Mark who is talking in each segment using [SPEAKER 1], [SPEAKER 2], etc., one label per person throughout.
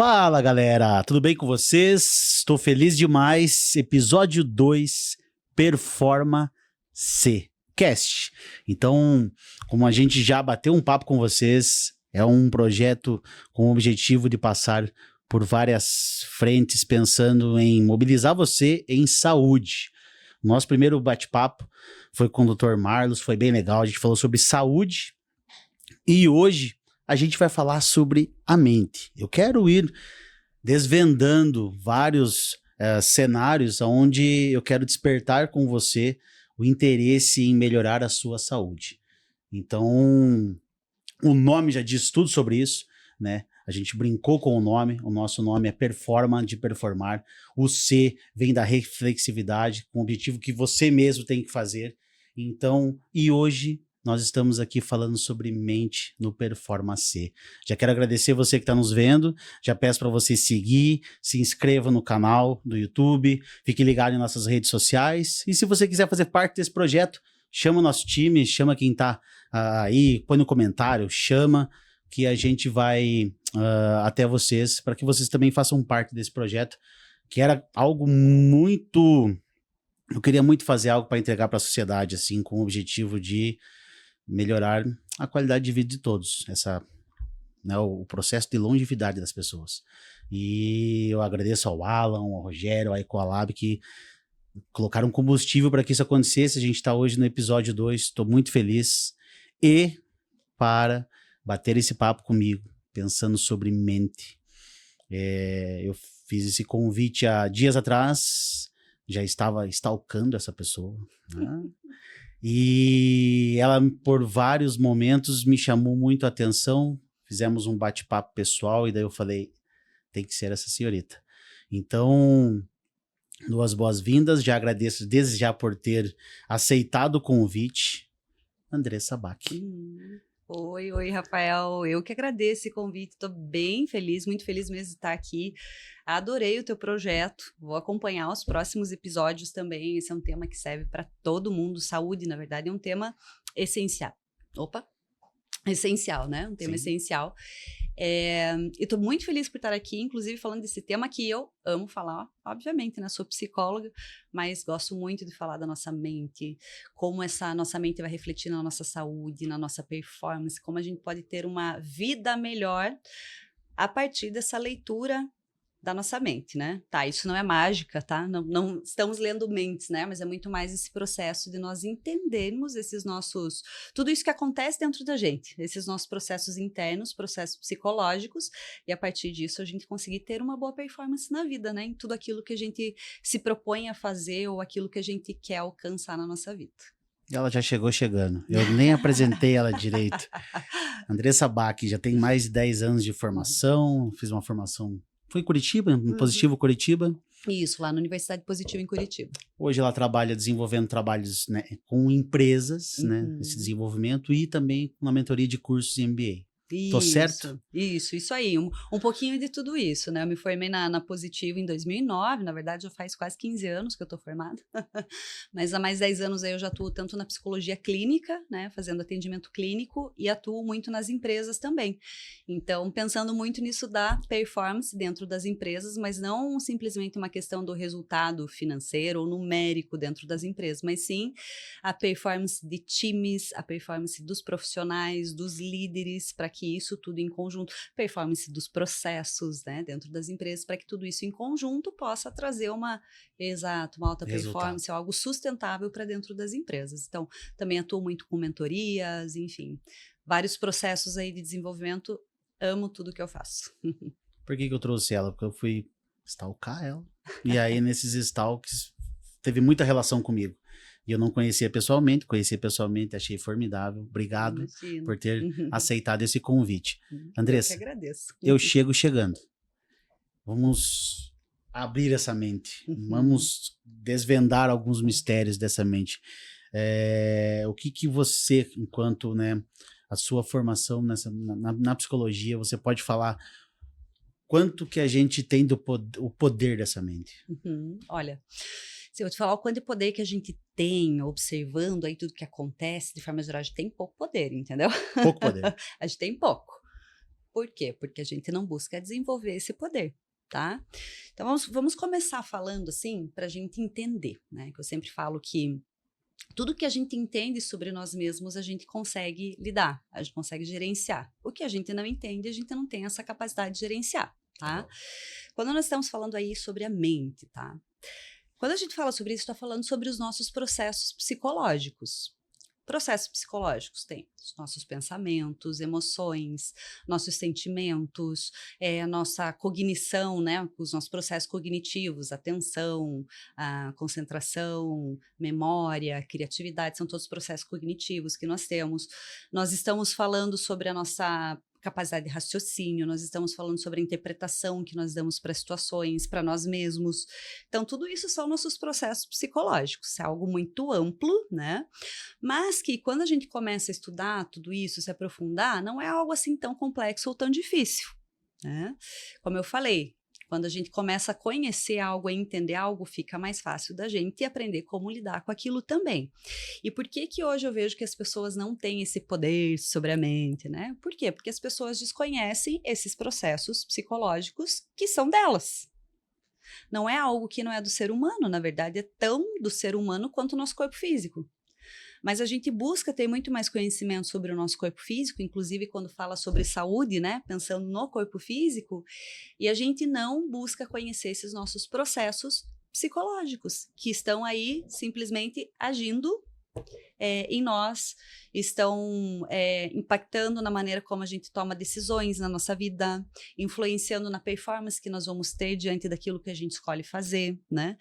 [SPEAKER 1] Fala, galera! Tudo bem com vocês? Estou feliz demais. Episódio 2, Performa C Cast. Então, como a gente já bateu um papo com vocês, é um projeto com o objetivo de passar por várias frentes, pensando em mobilizar você em saúde. Nosso primeiro bate-papo foi com o Dr. Marlos, foi bem legal. A gente falou sobre saúde e hoje a gente vai falar sobre a mente. Eu quero ir desvendando vários cenários onde eu quero despertar com você o interesse em melhorar a sua saúde. Então, o nome já diz tudo sobre isso, né? A gente brincou com o nosso nome é Performa, de performar. O C vem da reflexividade, com o objetivo que você mesmo tem que fazer. Então, e hoje nós estamos aqui falando sobre mente no Performa C. Já quero agradecer você que está nos vendo, já peço para você seguir, se inscreva no canal do YouTube, fique ligado em nossas redes sociais, e se você quiser fazer parte desse projeto, chama o nosso time, chama quem está aí, põe no comentário, chama, que a gente vai até vocês, para que vocês também façam parte desse projeto, que era algo muito... Eu queria muito fazer algo para entregar para a sociedade, assim, com o objetivo de melhorar a qualidade de vida de todos, o processo de longevidade das pessoas. E eu agradeço ao Alan, ao Rogério, ao Ecolab, que colocaram combustível para que isso acontecesse. A gente está hoje no episódio 2, estou muito feliz. E para bater esse papo comigo, pensando sobre mente, eu fiz esse convite há dias atrás, já estava stalkando essa pessoa, né? E ela, por vários momentos, me chamou muito a atenção. Fizemos um bate-papo pessoal e daí eu falei, tem que ser essa senhorita. Então, duas boas-vindas. Já agradeço desde já por ter aceitado o convite, Andressa Bach.
[SPEAKER 2] Oi, Rafael. Eu que agradeço esse convite. Estou bem feliz, muito feliz mesmo de estar aqui. Adorei o teu projeto. Vou acompanhar os próximos episódios também. Esse é um tema que serve para todo mundo. Saúde, na verdade, é um tema essencial. Essencial, né? Um tema essencial. E estou muito feliz por estar aqui, inclusive falando desse tema que eu amo falar, obviamente, né? Sou psicóloga, mas gosto muito de falar da nossa mente, como essa nossa mente vai refletir na nossa saúde, na nossa performance, como a gente pode ter uma vida melhor a partir dessa leitura da nossa mente, né? Tá, isso não é mágica, tá? Não estamos lendo mentes, né? Mas é muito mais esse processo de nós entendermos tudo isso que acontece dentro da gente, esses nossos processos internos, processos psicológicos, e a partir disso a gente conseguir ter uma boa performance na vida, né? Em tudo aquilo que a gente se propõe a fazer ou aquilo que a gente quer alcançar na nossa vida.
[SPEAKER 1] Ela já chegou chegando. Eu nem apresentei ela direito. Andressa Bach já tem mais de 10 anos de formação, fiz uma formação... Foi em Curitiba, no Positivo Curitiba.
[SPEAKER 2] Isso, lá na Universidade Positiva em Curitiba.
[SPEAKER 1] Hoje ela trabalha desenvolvendo trabalhos, né, com empresas, né, esse desenvolvimento, e também na mentoria de cursos de MBA. Tô certo?
[SPEAKER 2] Isso aí, um pouquinho de tudo isso, né? Eu me formei na Positivo em 2009, na verdade já faz quase 15 anos que eu tô formada, mas há mais 10 anos aí eu já atuo tanto na psicologia clínica, né, fazendo atendimento clínico, e atuo muito nas empresas também. Então, pensando muito nisso da performance dentro das empresas, mas não simplesmente uma questão do resultado financeiro ou numérico dentro das empresas, mas sim a performance de times, a performance dos profissionais, dos líderes, para que isso tudo em conjunto, performance dos processos, né, dentro das empresas, para que tudo isso em conjunto possa trazer uma alta performance, algo sustentável para dentro das empresas. Então, também atuo muito com mentorias, enfim, vários processos aí de desenvolvimento, amo tudo que eu faço.
[SPEAKER 1] Por que eu trouxe ela? Porque eu fui stalkar ela, e aí nesses stalks teve muita relação comigo. E eu não conhecia pessoalmente, achei formidável. Obrigado por ter aceitado esse convite. Andressa,
[SPEAKER 2] eu que agradeço.
[SPEAKER 1] Eu chego chegando. Vamos abrir essa mente. Vamos desvendar alguns mistérios dessa mente. O que você, enquanto, né, a sua formação na psicologia, você pode falar quanto que a gente tem o poder dessa mente?
[SPEAKER 2] Olha... Se eu te falar o quanto de poder que a gente tem observando aí tudo que acontece, de forma geral, a gente tem pouco poder, entendeu?
[SPEAKER 1] Pouco poder.
[SPEAKER 2] A gente tem pouco. Por quê? Porque a gente não busca desenvolver esse poder, tá? Então vamos começar falando assim para a gente entender, né? Que eu sempre falo que tudo que a gente entende sobre nós mesmos, a gente consegue lidar, a gente consegue gerenciar. O que a gente não entende, a gente não tem essa capacidade de gerenciar, tá? Quando nós estamos falando aí sobre a mente, tá? Quando a gente fala sobre isso, está falando sobre os nossos processos psicológicos. Processos psicológicos tem os nossos pensamentos, emoções, nossos sentimentos, a nossa cognição, né? Os nossos processos cognitivos, atenção, a concentração, memória, criatividade, são todos processos cognitivos que nós temos. Nós estamos falando sobre a nossa capacidade de raciocínio, nós estamos falando sobre a interpretação que nós damos para situações, para nós mesmos. Então, tudo isso são nossos processos psicológicos, é algo muito amplo, né? Mas que quando a gente começa a estudar tudo isso, se aprofundar, não é algo assim tão complexo ou tão difícil, né? Como eu falei, quando a gente começa a conhecer algo, a entender algo, fica mais fácil da gente aprender como lidar com aquilo também. E por que que hoje eu vejo que as pessoas não têm esse poder sobre a mente, né? Por quê? Porque as pessoas desconhecem esses processos psicológicos que são delas. Não é algo que não é do ser humano, na verdade é tão do ser humano quanto o nosso corpo físico. Mas a gente busca ter muito mais conhecimento sobre o nosso corpo físico, inclusive quando fala sobre saúde, né? Pensando no corpo físico, e a gente não busca conhecer esses nossos processos psicológicos, que estão aí simplesmente agindo em nós, estão impactando na maneira como a gente toma decisões na nossa vida, influenciando na performance que nós vamos ter diante daquilo que a gente escolhe fazer, né?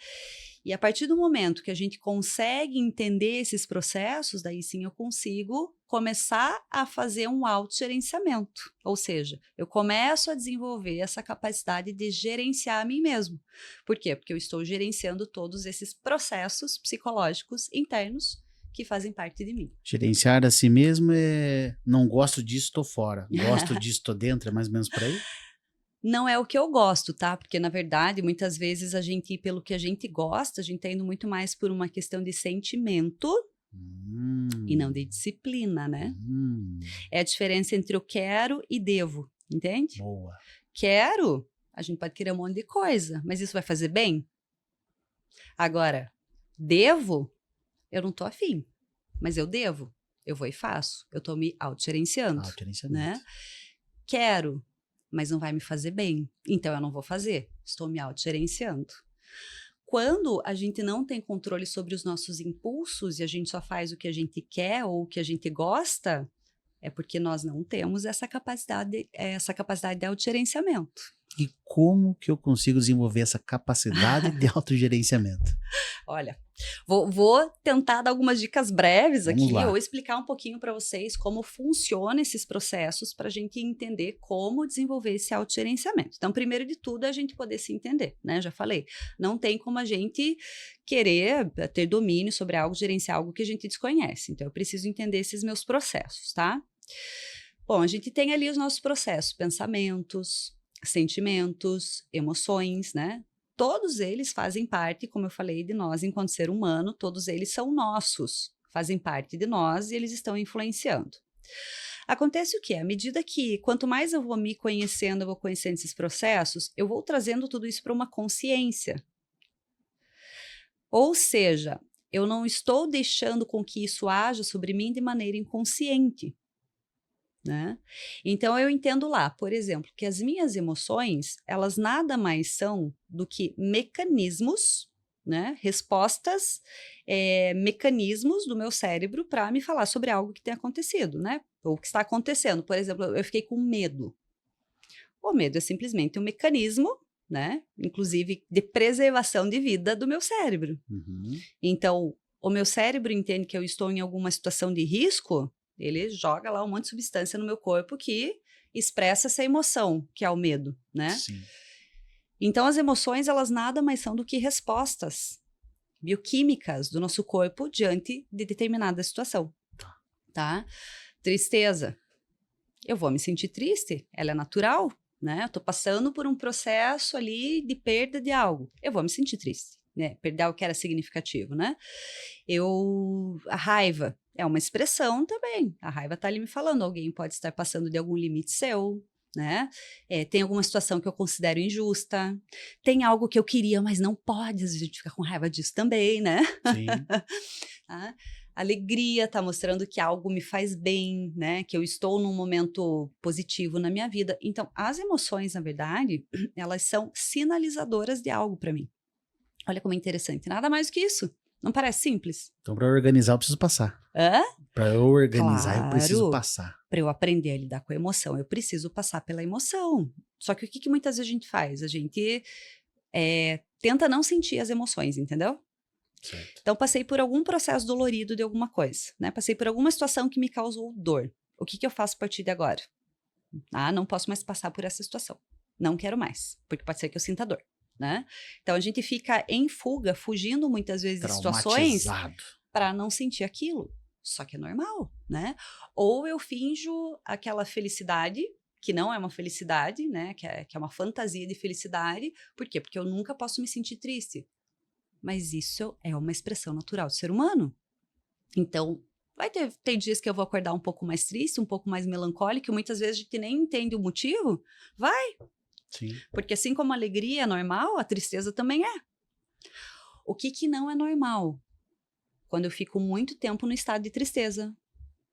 [SPEAKER 2] E a partir do momento que a gente consegue entender esses processos, daí sim eu consigo começar a fazer um autogerenciamento. Ou seja, eu começo a desenvolver essa capacidade de gerenciar a mim mesmo. Por quê? Porque eu estou gerenciando todos esses processos psicológicos internos que fazem parte de mim.
[SPEAKER 1] Gerenciar a si mesmo é não gosto disso, tô fora. Gosto disso, tô dentro, é mais ou menos por aí?
[SPEAKER 2] Não é o que eu gosto, tá? Porque, na verdade, muitas vezes a gente, pelo que a gente gosta, a gente tá indo muito mais por uma questão de sentimento e não de disciplina, né? É a diferença entre eu quero e devo, entende?
[SPEAKER 1] Boa.
[SPEAKER 2] Quero, a gente pode querer um monte de coisa, mas isso vai fazer bem? Agora, devo, eu não tô afim, mas eu devo, eu vou e faço, eu tô me autogerenciando, né? Quero, mas não vai me fazer bem, então eu não vou fazer, estou me autogerenciando. Quando a gente não tem controle sobre os nossos impulsos e a gente só faz o que a gente quer ou o que a gente gosta, é porque nós não temos essa capacidade de autogerenciamento.
[SPEAKER 1] E como que eu consigo desenvolver essa capacidade de autogerenciamento?
[SPEAKER 2] Olha, vou tentar dar algumas dicas breves
[SPEAKER 1] Vamos
[SPEAKER 2] aqui,
[SPEAKER 1] lá.
[SPEAKER 2] ou explicar um pouquinho para vocês como funcionam esses processos para a gente entender como desenvolver esse autogerenciamento. Então, primeiro de tudo, é a gente poder se entender, né? Já falei, não tem como a gente querer ter domínio sobre algo, gerenciar algo que a gente desconhece. Então, eu preciso entender esses meus processos, tá? Bom, a gente tem ali os nossos processos, pensamentos, sentimentos, emoções, né? Todos eles fazem parte, como eu falei, de nós enquanto ser humano, todos eles são nossos, fazem parte de nós e eles estão influenciando. Acontece o quê? À medida que, quanto mais eu vou me conhecendo, eu vou conhecendo esses processos, eu vou trazendo tudo isso para uma consciência. Ou seja, eu não estou deixando com que isso haja sobre mim de maneira inconsciente. Né? Então eu entendo lá, por exemplo, que as minhas emoções, elas nada mais são do que mecanismos, né? Respostas, mecanismos do meu cérebro para me falar sobre algo que tem acontecido, né? Ou que está acontecendo. Por exemplo, eu fiquei com medo. O medo é simplesmente um mecanismo, né? Inclusive de preservação de vida do meu cérebro. Então, o meu cérebro entende que eu estou em alguma situação de risco, ele joga lá um monte de substância no meu corpo que expressa essa emoção, que é o medo, né?
[SPEAKER 1] Sim.
[SPEAKER 2] Então, as emoções, elas nada mais são do que respostas bioquímicas do nosso corpo diante de determinada situação, tá? Tristeza. Eu vou me sentir triste, ela é natural, né? Eu tô passando por um processo ali de perda de algo. Eu vou me sentir triste, né? Perder algo que era significativo, né? A raiva é uma expressão também. A raiva tá ali me falando, alguém pode estar passando de algum limite seu, né? Tem alguma situação que eu considero injusta, tem algo que eu queria, mas não pode, às vezes a gente fica com raiva disso também, né?
[SPEAKER 1] Sim.
[SPEAKER 2] Tá? Alegria tá mostrando que algo me faz bem, né? Que eu estou num momento positivo na minha vida. Então, as emoções, na verdade, elas são sinalizadoras de algo para mim. Olha como é interessante, nada mais do que isso. Não parece simples?
[SPEAKER 1] Então, para organizar, eu preciso passar.
[SPEAKER 2] Hã?
[SPEAKER 1] Para eu organizar, eu preciso
[SPEAKER 2] Claro.
[SPEAKER 1] passar.
[SPEAKER 2] Para eu aprender a lidar com a emoção, eu preciso passar pela emoção. Só que o que muitas vezes a gente faz? A gente tenta não sentir as emoções, entendeu?
[SPEAKER 1] Certo.
[SPEAKER 2] Então, passei por algum processo dolorido de alguma coisa, né? Passei por alguma situação que me causou dor. O que eu faço a partir de agora? Ah, não posso mais passar por essa situação. Não quero mais, porque pode ser que eu sinta dor, né? Então, a gente fica em fuga, fugindo muitas vezes de situações para não sentir aquilo. Só que é normal, né? Ou eu finjo aquela felicidade, que não é uma felicidade, né? Que é uma fantasia de felicidade. Por quê? Porque eu nunca posso me sentir triste. Mas isso é uma expressão natural do ser humano. Então, vai ter dias que eu vou acordar um pouco mais triste, um pouco mais melancólico, e muitas vezes a gente nem entende o motivo. Vai!
[SPEAKER 1] Sim.
[SPEAKER 2] Porque assim como a alegria é normal, a tristeza também é. O que não é normal? Quando eu fico muito tempo no estado de tristeza.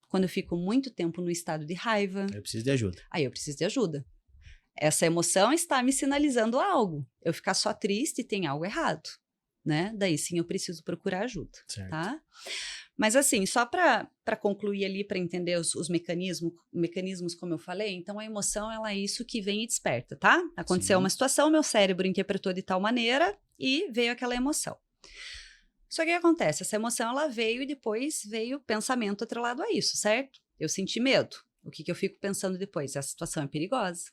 [SPEAKER 2] Quando eu fico muito tempo no estado de raiva.
[SPEAKER 1] Eu preciso de ajuda.
[SPEAKER 2] Aí eu preciso de ajuda. Essa emoção está me sinalizando algo. Eu ficar só triste tem algo errado, né? Daí sim eu preciso procurar ajuda,
[SPEAKER 1] Certo.
[SPEAKER 2] tá? Mas assim, só para concluir ali, para entender os mecanismos, como eu falei, então a emoção, ela é isso que vem e desperta, tá? Aconteceu uma situação, meu cérebro interpretou de tal maneira e veio aquela emoção. Só que o que acontece? Essa emoção, ela veio e depois veio pensamento atrelado a isso, certo? Eu senti medo. O que eu fico pensando depois? Essa situação é perigosa,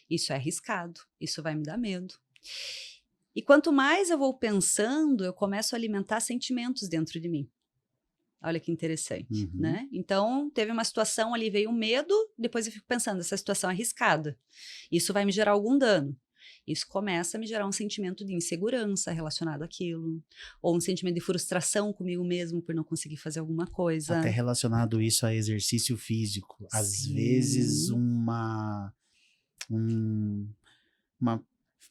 [SPEAKER 2] isso é arriscado, isso vai me dar medo. E quanto mais eu vou pensando, eu começo a alimentar sentimentos dentro de mim. Olha que interessante, né? Então, teve uma situação ali, veio um medo, depois eu fico pensando, essa situação é arriscada. Isso vai me gerar algum dano. Isso começa a me gerar um sentimento de insegurança relacionado àquilo, ou um sentimento de frustração comigo mesmo por não conseguir fazer alguma coisa.
[SPEAKER 1] Até relacionado isso a exercício físico. Às vezes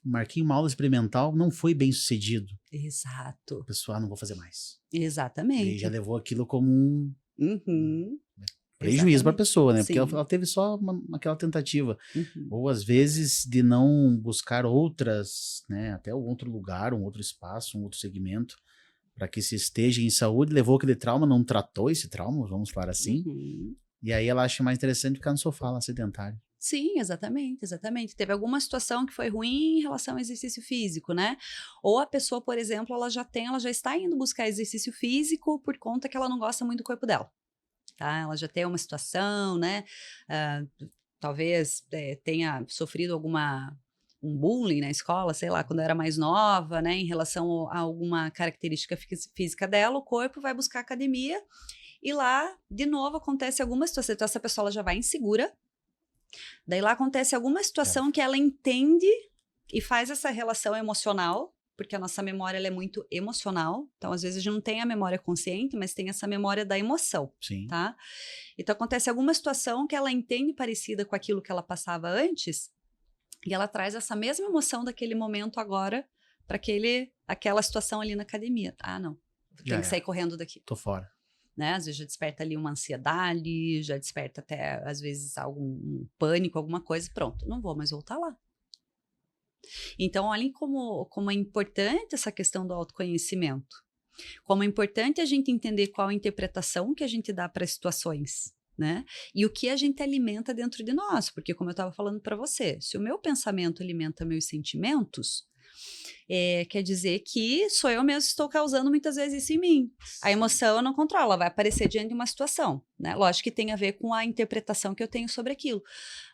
[SPEAKER 1] marquei uma aula experimental, não foi bem sucedido.
[SPEAKER 2] Exato.
[SPEAKER 1] O pessoal, não vou fazer mais.
[SPEAKER 2] Exatamente.
[SPEAKER 1] E já levou aquilo como um prejuízo para a
[SPEAKER 2] Exatamente.
[SPEAKER 1] pessoa, né?
[SPEAKER 2] Sim.
[SPEAKER 1] Porque ela teve só aquela tentativa. Ou às vezes de não buscar outras, né? Até um outro lugar, um outro espaço, um outro segmento, para que se esteja em saúde, levou aquele trauma, não tratou esse trauma, vamos falar assim. E aí ela acha mais interessante ficar no sofá lá, sedentário.
[SPEAKER 2] Sim, exatamente, exatamente. Teve alguma situação que foi ruim em relação ao exercício físico, né? Ou a pessoa, por exemplo, ela já está indo buscar exercício físico por conta que ela não gosta muito do corpo dela, tá? Ela já tem uma situação, né? Talvez tenha sofrido um bullying na escola, sei lá, quando era mais nova, né? Em relação a alguma característica física dela, o corpo vai buscar academia e lá, de novo, acontece alguma situação. Então, essa pessoa ela já vai insegura. Daí lá acontece alguma situação que ela entende e faz essa relação emocional, porque a nossa memória ela é muito emocional. Então, às vezes, a gente não tem a memória consciente, mas tem essa memória da emoção.
[SPEAKER 1] Sim.
[SPEAKER 2] Tá? Então, acontece alguma situação que ela entende parecida com aquilo que ela passava antes e ela traz essa mesma emoção daquele momento agora para aquela situação ali na academia. Ah, não. Tem que sair correndo daqui.
[SPEAKER 1] Tô fora.
[SPEAKER 2] Né? Às vezes já desperta ali uma ansiedade, já desperta até, às vezes, algum pânico, alguma coisa, pronto, não vou mais voltar lá. Então, olhem como é importante essa questão do autoconhecimento. Como é importante a gente entender qual a interpretação que a gente dá para as situações, né? E o que a gente alimenta dentro de nós, porque como eu estava falando para você, se o meu pensamento alimenta meus sentimentos, quer dizer que sou eu mesmo que estou causando muitas vezes isso em mim. A emoção eu não controlo, ela vai aparecer diante de uma situação, né? Lógico que tem a ver com a interpretação que eu tenho sobre aquilo,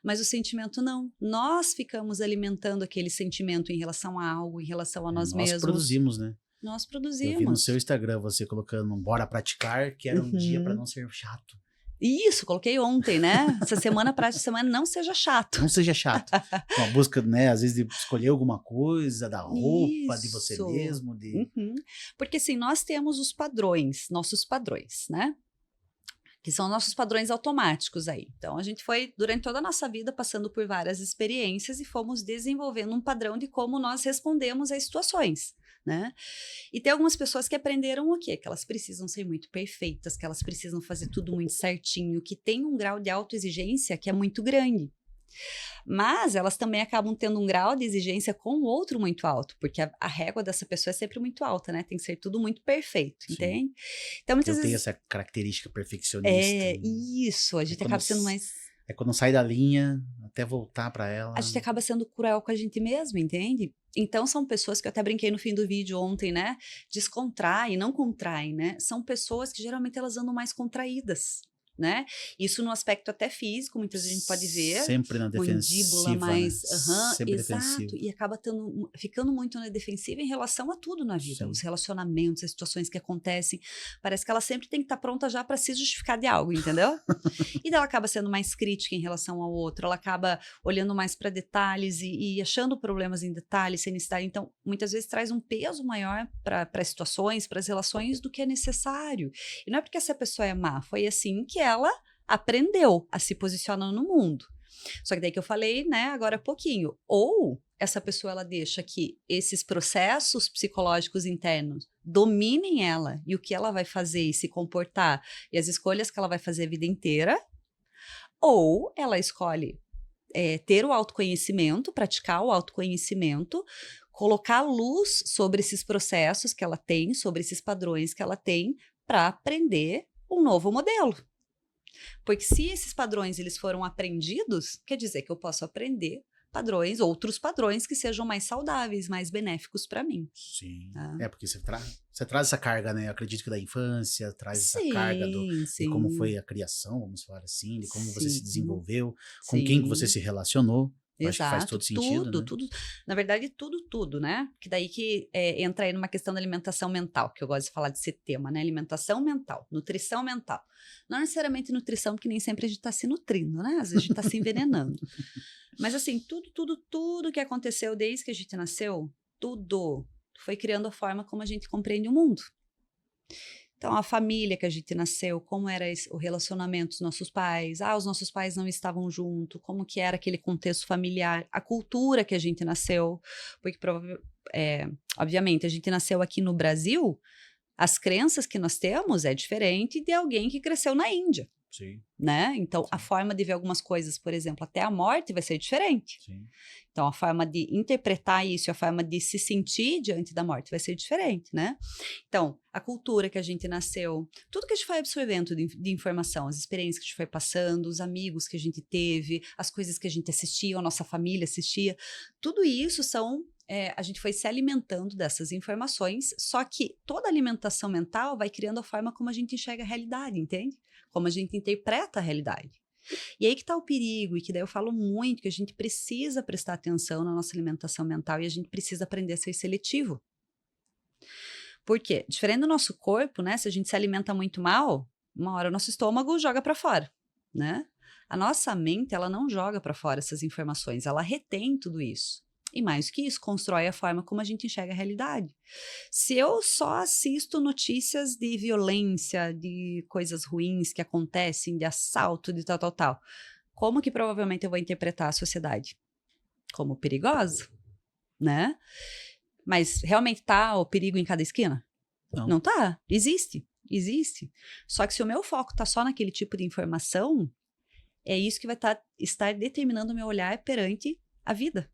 [SPEAKER 2] mas o sentimento não. Nós ficamos alimentando aquele sentimento em relação a algo, em relação a nós mesmos.
[SPEAKER 1] Nós produzimos, né?
[SPEAKER 2] Nós produzimos.
[SPEAKER 1] Eu vi no seu Instagram você colocando um bora praticar, que era um dia para não ser chato.
[SPEAKER 2] Isso, coloquei ontem, né? Essa semana, prática de semana, não seja chato.
[SPEAKER 1] Não seja chato. Com a busca, né, às vezes, de escolher alguma coisa, da roupa, de você mesmo. Porque,
[SPEAKER 2] assim, nós temos os padrões, nossos padrões, né? que são nossos padrões automáticos aí. Então, a gente foi, durante toda a nossa vida, passando por várias experiências e fomos desenvolvendo um padrão de como nós respondemos às situações, né? E tem algumas pessoas que aprenderam o quê? Que elas precisam ser muito perfeitas, que elas precisam fazer tudo muito certinho, que tem um grau de autoexigência que é muito grande. Mas elas também acabam tendo um grau de exigência com o outro muito alto, porque a régua dessa pessoa é sempre muito alta, né? Tem que ser tudo muito perfeito,
[SPEAKER 1] Sim.
[SPEAKER 2] entende? Então, muitas
[SPEAKER 1] Eu tenho
[SPEAKER 2] vezes...
[SPEAKER 1] essa característica perfeccionista.
[SPEAKER 2] Isso, a gente acaba sendo mais...
[SPEAKER 1] É quando sai da linha, até voltar pra ela.
[SPEAKER 2] A gente acaba sendo cruel com a gente mesmo, entende? Então, são pessoas que eu até brinquei no fim do vídeo ontem, né? Descontraem, não contraem, né? São pessoas que geralmente elas andam mais contraídas, né? Isso no aspecto até físico, muitas vezes a gente pode ver.
[SPEAKER 1] Sempre na
[SPEAKER 2] Mandíbula
[SPEAKER 1] defensiva,
[SPEAKER 2] mais...
[SPEAKER 1] né? Sempre
[SPEAKER 2] exato.
[SPEAKER 1] defensivo.
[SPEAKER 2] E acaba ficando muito na defensiva em relação a tudo na vida.
[SPEAKER 1] Sim.
[SPEAKER 2] Os relacionamentos, as situações que acontecem. Parece que ela sempre tem que estar pronta já para se justificar de algo, entendeu? E daí ela acaba sendo mais crítica em relação ao outro. Ela acaba olhando mais para detalhes e achando problemas em detalhes, sem necessidade. Então, muitas vezes traz um peso maior para as situações, para as relações do que é necessário. E não é porque essa pessoa é má. Foi assim que ela aprendeu a se posicionar no mundo. Só que daí que eu falei, né, agora há pouquinho. Ou essa pessoa, ela deixa que esses processos psicológicos internos dominem ela e o que ela vai fazer e se comportar e as escolhas que ela vai fazer a vida inteira. Ou ela escolhe ter o autoconhecimento, praticar o autoconhecimento, colocar luz sobre esses processos que ela tem, sobre esses padrões que ela tem, para aprender um novo modelo. Porque se esses padrões eles foram aprendidos, quer dizer que eu posso aprender padrões, outros padrões que sejam mais saudáveis, mais benéficos para mim.
[SPEAKER 1] Sim.
[SPEAKER 2] Tá?
[SPEAKER 1] Porque você traz essa carga, né? Eu acredito que da infância, traz essa
[SPEAKER 2] Sim,
[SPEAKER 1] carga de
[SPEAKER 2] sim.
[SPEAKER 1] como foi a criação, vamos falar assim, de como você se
[SPEAKER 2] Sim.
[SPEAKER 1] desenvolveu, com quem que você se relacionou. Eu acho que faz todo sentido, né?
[SPEAKER 2] Tudo. Na verdade, tudo, né? Que daí que entra aí numa questão da alimentação mental, que eu gosto de falar desse tema, né? Alimentação mental, nutrição mental. Não necessariamente nutrição, porque nem sempre a gente tá se nutrindo, né? Às vezes a gente tá se envenenando. Mas assim, tudo que aconteceu desde que a gente nasceu, tudo foi criando a forma como a gente compreende o mundo. Então, a família que a gente nasceu, como era o relacionamento dos nossos pais, os nossos pais não estavam juntos, como que era aquele contexto familiar, a cultura que a gente nasceu, porque obviamente a gente nasceu aqui no Brasil, as crenças que nós temos é diferente de alguém que cresceu na Índia.
[SPEAKER 1] Sim.
[SPEAKER 2] Né? Então,
[SPEAKER 1] Sim.
[SPEAKER 2] a forma de ver algumas coisas, por exemplo, até a morte vai ser diferente.
[SPEAKER 1] Sim.
[SPEAKER 2] Então, a forma de interpretar isso, a forma de se sentir diante da morte vai ser diferente, né? Então, a cultura que a gente nasceu, tudo que a gente foi absorvendo de informação, as experiências que a gente foi passando, os amigos que a gente teve, as coisas que a gente assistia, a nossa família assistia, tudo isso a gente foi se alimentando dessas informações, só que toda alimentação mental vai criando a forma como a gente enxerga a realidade, entende? Como a gente interpreta a realidade. E aí que está o perigo, e que daí eu falo muito, que a gente precisa prestar atenção na nossa alimentação mental e a gente precisa aprender a ser seletivo. Por quê? Diferente do nosso corpo, né? Se a gente se alimenta muito mal, uma hora o nosso estômago joga para fora, né? A nossa mente, ela não joga para fora essas informações, ela retém tudo isso. E mais que isso, constrói a forma como a gente enxerga a realidade. Se eu só assisto notícias de violência, de coisas ruins que acontecem, de assalto, de tal, como que provavelmente eu vou interpretar a sociedade? Como perigosa, né? Mas realmente tá o perigo em cada esquina? Não tá. Existe. Só que se o meu foco tá só naquele tipo de informação, é isso que vai estar determinando o meu olhar perante a vida,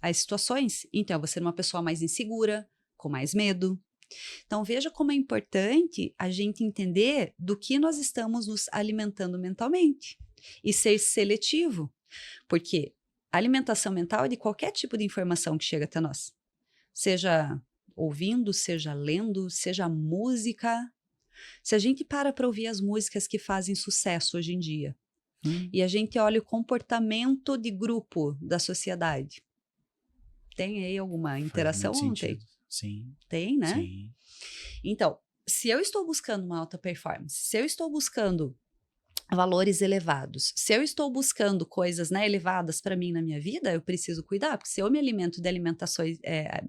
[SPEAKER 2] as situações. Então, eu vou ser uma pessoa mais insegura, com mais medo. Então, veja como é importante a gente entender do que nós estamos nos alimentando mentalmente e ser seletivo, porque a alimentação mental é de qualquer tipo de informação que chega até nós, seja ouvindo, seja lendo, seja música. Se a gente para ouvir as músicas que fazem sucesso hoje em dia e a gente olha o comportamento de grupo da sociedade, tem aí alguma interação ou não tem?
[SPEAKER 1] Sim.
[SPEAKER 2] Tem, né?
[SPEAKER 1] Sim.
[SPEAKER 2] Então, se eu estou buscando uma alta performance, se eu estou buscando valores elevados, se eu estou buscando coisas, né, elevadas para mim na minha vida, eu preciso cuidar, porque se eu me alimento de alimentações,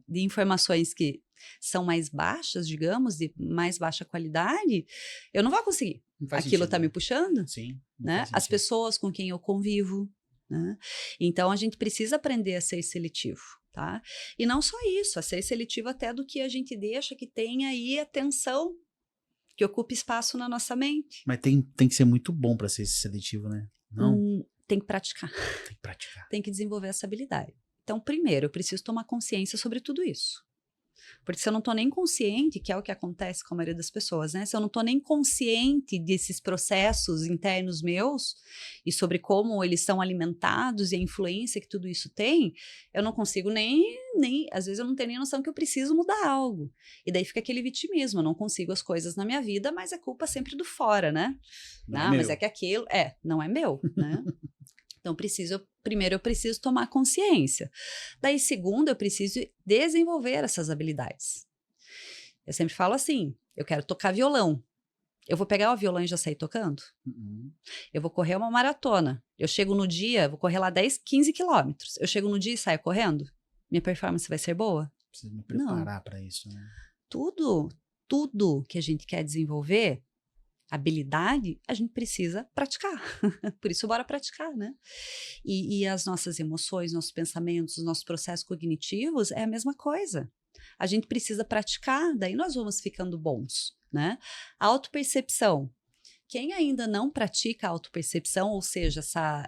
[SPEAKER 2] de informações que são mais baixas, digamos, de mais baixa qualidade, eu não vou conseguir. Aquilo está me puxando,
[SPEAKER 1] Sim,
[SPEAKER 2] né? As pessoas com quem eu convivo, né? Então, a gente precisa aprender a ser seletivo, tá? E não só isso, a ser seletivo até do que a gente deixa que tenha aí atenção, que ocupe espaço na nossa mente.
[SPEAKER 1] Mas tem que ser muito bom para ser seletivo, né? Não?
[SPEAKER 2] Tem que praticar.
[SPEAKER 1] Tem que praticar.
[SPEAKER 2] Tem que desenvolver essa habilidade. Então, primeiro, eu preciso tomar consciência sobre tudo isso. Porque se eu não estou nem consciente, que é o que acontece com a maioria das pessoas, né? Se eu não estou nem consciente desses processos internos meus e sobre como eles são alimentados e a influência que tudo isso tem, eu não consigo às vezes eu não tenho nem noção que eu preciso mudar algo. E daí fica aquele vitimismo, eu não consigo as coisas na minha vida, mas é culpa sempre do fora, né? Não, mas é que aquilo, não é meu, né? Então, primeiro eu preciso tomar consciência. Daí, segundo, eu preciso desenvolver essas habilidades. Eu sempre falo assim, eu quero tocar violão. Eu vou pegar o violão e já sair tocando? Eu vou correr uma maratona. Eu chego no dia, vou correr lá 10, 15 quilômetros. Eu chego no dia e saio correndo? Minha performance vai ser boa?
[SPEAKER 1] Preciso me preparar para isso, né?
[SPEAKER 2] Tudo que a gente quer desenvolver, habilidade, a gente precisa praticar. Por isso, bora praticar, né? E as nossas emoções, nossos pensamentos, os nossos processos cognitivos é a mesma coisa. A gente precisa praticar, daí nós vamos ficando bons, né? A autopercepção. Quem ainda não pratica a autopercepção, ou seja,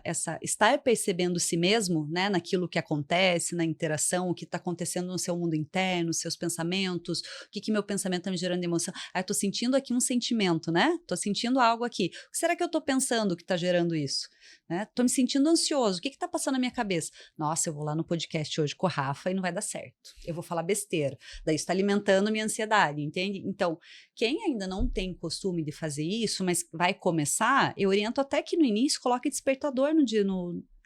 [SPEAKER 2] essa estar percebendo si mesmo, né, naquilo que acontece, na interação, o que está acontecendo no seu mundo interno, seus pensamentos, o que meu pensamento está me gerando emoção. Eu estou sentindo aqui um sentimento, né? Estou sentindo algo aqui. O que será que eu estou pensando que está gerando isso? Estou me sentindo ansioso. O que está passando na minha cabeça? Nossa, eu vou lá no podcast hoje com a Rafa e não vai dar certo. Eu vou falar besteira. Daí está alimentando minha ansiedade, entende? Então, quem ainda não tem costume de fazer isso, mas vai começar, eu oriento até que no início coloque despertador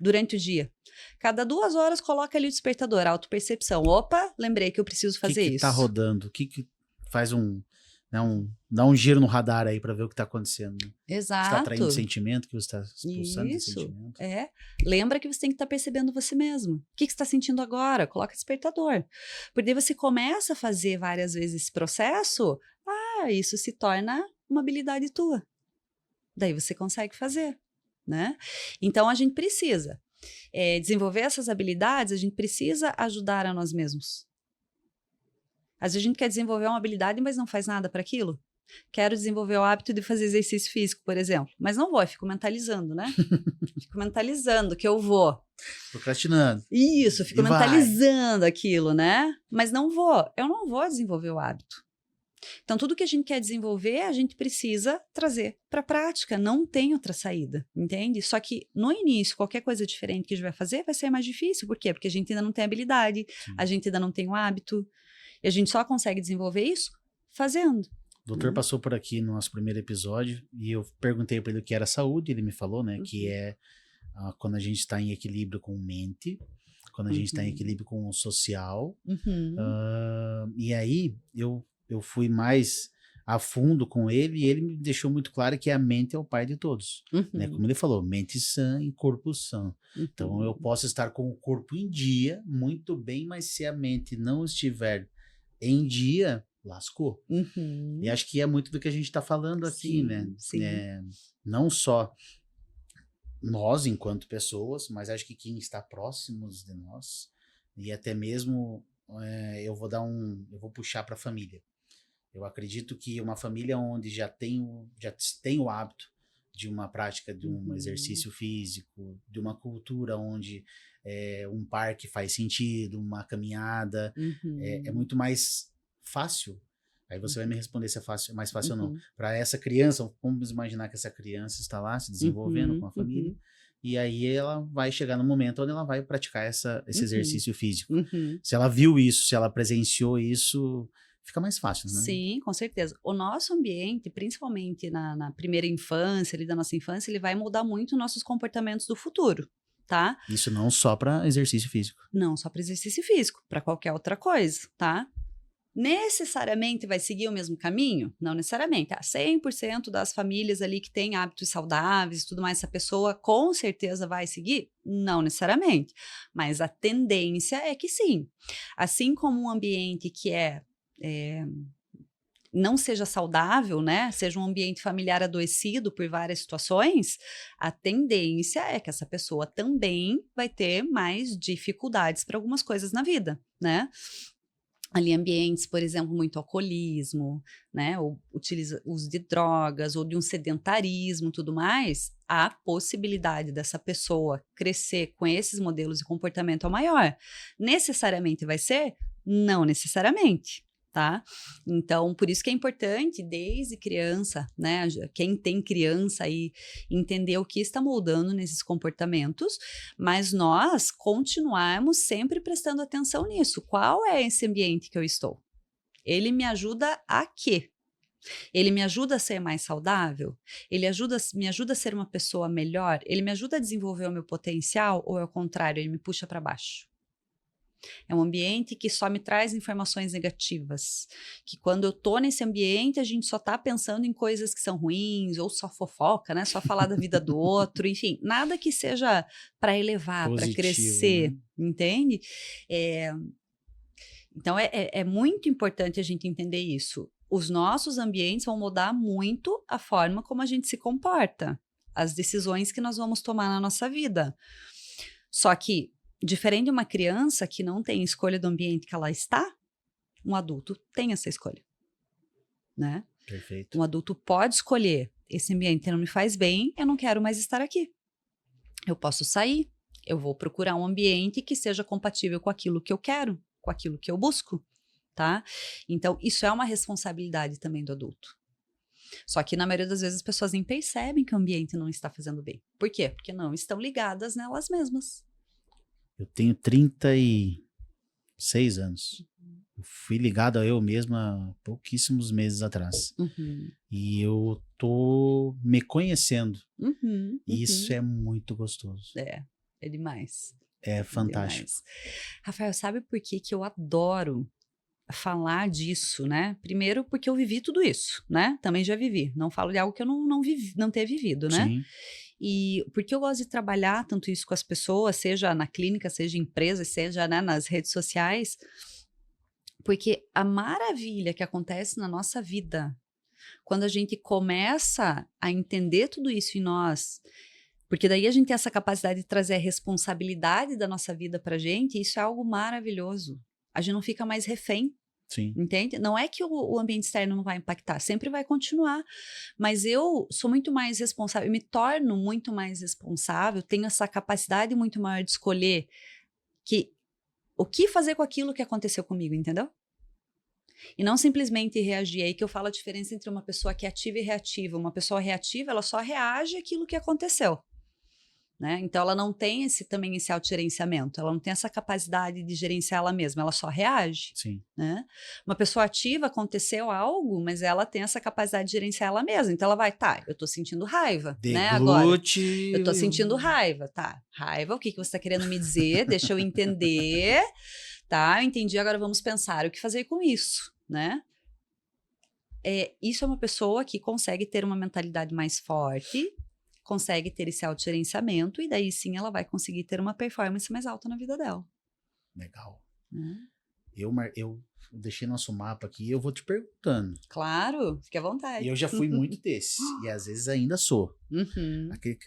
[SPEAKER 2] durante o dia. Cada 2 horas coloca ali o despertador, autopercepção. Opa, lembrei que eu preciso fazer isso.
[SPEAKER 1] O que tá rodando? O que faz dá um giro no radar aí para ver o que tá acontecendo. Né?
[SPEAKER 2] Exato.
[SPEAKER 1] Você tá atraindo sentimento, que você está expulsando esse sentimento.
[SPEAKER 2] Lembra que você tem que estar percebendo você mesmo. O que você está sentindo agora? Coloca despertador. Porque daí você começa a fazer várias vezes esse processo, isso se torna uma habilidade tua. Daí você consegue fazer, né? Então, a gente precisa desenvolver essas habilidades, a gente precisa ajudar a nós mesmos. Às vezes a gente quer desenvolver uma habilidade, mas não faz nada para aquilo. Quero desenvolver o hábito de fazer exercício físico, por exemplo. Mas não vou, eu fico mentalizando, né? Fico mentalizando que eu vou.
[SPEAKER 1] Procrastinando.
[SPEAKER 2] Isso, fico mentalizando aquilo, né? Mas eu não vou desenvolver o hábito. Então, tudo que a gente quer desenvolver, a gente precisa trazer para a prática. Não tem outra saída, entende? Só que, no início, qualquer coisa diferente que a gente vai fazer vai ser mais difícil. Por quê? Porque a gente ainda não tem habilidade, a gente ainda não tem o hábito. E a gente só consegue desenvolver isso fazendo.
[SPEAKER 1] O doutor passou por aqui no nosso primeiro episódio e eu perguntei para ele o que era saúde. Ele me falou, né, que é quando a gente está em equilíbrio com mente, quando a gente está em equilíbrio com o social. E aí, eu fui mais a fundo com ele e ele me deixou muito claro que a mente é o pai de todos. Né? Como ele falou, mente sã e corpo sã. Então, eu posso estar com o corpo em dia, muito bem, mas se a mente não estiver em dia, lascou. E acho que é muito do que a gente está falando aqui, né?
[SPEAKER 2] Sim.
[SPEAKER 1] Não só nós, enquanto pessoas, mas acho que quem está próximos de nós, e até mesmo eu vou puxar para a família. Eu acredito que uma família onde já tem o hábito de uma prática de um exercício físico, de uma cultura onde um parque faz sentido, uma caminhada, é muito mais fácil. Aí você vai me responder se é mais fácil ou não. Para essa criança, vamos imaginar que essa criança está lá se desenvolvendo com a família, e aí ela vai chegar no momento onde ela vai praticar esse exercício físico. Se ela viu isso, se ela presenciou isso, fica mais fácil, né?
[SPEAKER 2] Sim, com certeza. O nosso ambiente, principalmente na primeira infância, ali da nossa infância, ele vai mudar muito nossos comportamentos do futuro, tá?
[SPEAKER 1] Isso não só para exercício físico.
[SPEAKER 2] Não só para exercício físico, para qualquer outra coisa, tá? Necessariamente vai seguir o mesmo caminho? Não necessariamente. 100% das famílias ali que têm hábitos saudáveis e tudo mais, essa pessoa com certeza vai seguir? Não necessariamente. Mas a tendência é que sim. Assim como um ambiente que é não seja saudável, né? Seja um ambiente familiar adoecido por várias situações, a tendência é que essa pessoa também vai ter mais dificuldades para algumas coisas na vida, né? Ali ambientes, por exemplo, muito alcoolismo, né, ou uso de drogas, ou de um sedentarismo, tudo mais, a possibilidade dessa pessoa crescer com esses modelos de comportamento é maior. Necessariamente vai ser? Não necessariamente. Tá? Então, por isso que é importante, desde criança, né? Quem tem criança aí, entender o que está moldando nesses comportamentos, mas nós continuarmos sempre prestando atenção nisso. Qual é esse ambiente que eu estou? Ele me ajuda a quê? Ele me ajuda a ser mais saudável? Me ajuda a ser uma pessoa melhor? Ele me ajuda a desenvolver o meu potencial? Ou, ao contrário, ele me puxa para baixo? É um ambiente que só me traz informações negativas. Que quando eu tô nesse ambiente, a gente só tá pensando em coisas que são ruins, ou só fofoca, né? Só falar da vida do outro, enfim, nada que seja para elevar, para crescer,
[SPEAKER 1] né?
[SPEAKER 2] entende? Então é muito importante a gente entender isso. Os nossos ambientes vão mudar muito a forma como a gente se comporta, as decisões que nós vamos tomar na nossa vida. Só que, diferente de uma criança que não tem escolha do ambiente que ela está, um adulto tem essa escolha, né?
[SPEAKER 1] Perfeito.
[SPEAKER 2] Um adulto pode escolher, esse ambiente não me faz bem, eu não quero mais estar aqui. Eu posso sair, eu vou procurar um ambiente que seja compatível com aquilo que eu quero, com aquilo que eu busco, tá? Então, isso é uma responsabilidade também do adulto. Só que, na maioria das vezes, as pessoas nem percebem que o ambiente não está fazendo bem. Por quê? Porque não estão ligadas nelas mesmas.
[SPEAKER 1] Eu tenho 36 anos. Eu fui ligado a eu mesmo há pouquíssimos meses atrás. E eu tô me conhecendo. E isso é muito gostoso.
[SPEAKER 2] É demais.
[SPEAKER 1] É fantástico.
[SPEAKER 2] Demais. Rafael, sabe por que que eu adoro falar disso, né? Primeiro porque eu vivi tudo isso, né? Também já vivi. Não falo de algo que eu não vivi, não ter vivido, né?
[SPEAKER 1] Sim.
[SPEAKER 2] E porque eu gosto de trabalhar tanto isso com as pessoas, seja na clínica, seja em empresa, seja, né, nas redes sociais, porque a maravilha que acontece na nossa vida, quando a gente começa a entender tudo isso em nós, porque daí a gente tem essa capacidade de trazer a responsabilidade da nossa vida pra gente, e isso é algo maravilhoso. A gente não fica mais refém.
[SPEAKER 1] Sim.
[SPEAKER 2] Entende? Não é que o ambiente externo não vai impactar, sempre vai continuar. Mas eu sou muito mais responsável, eu me torno muito mais responsável, tenho essa capacidade muito maior de escolher o que fazer com aquilo que aconteceu comigo, entendeu? E não simplesmente reagir. É aí que eu falo a diferença entre uma pessoa que é ativa e reativa. Uma pessoa reativa, ela só reage àquilo que aconteceu. Né? Então, ela não tem também esse autogerenciamento, ela não tem essa capacidade de gerenciar ela mesma, ela só reage.
[SPEAKER 1] Sim.
[SPEAKER 2] Né? Uma pessoa ativa, aconteceu algo, mas ela tem essa capacidade de gerenciar ela mesma. Então, ela vai, tá, eu tô sentindo raiva, né? Agora, eu tô sentindo raiva, tá? Raiva, o que que você tá querendo me dizer? Deixa eu entender, tá? Eu entendi, agora vamos pensar o que fazer com isso, né? Isso é uma pessoa que consegue ter uma mentalidade mais forte, consegue ter esse autogerenciamento e daí sim ela vai conseguir ter uma performance mais alta na vida dela.
[SPEAKER 1] Legal. Eu deixei nosso mapa aqui e eu vou te perguntando.
[SPEAKER 2] Claro, fique à vontade.
[SPEAKER 1] E eu já fui muito desse, e às vezes ainda sou.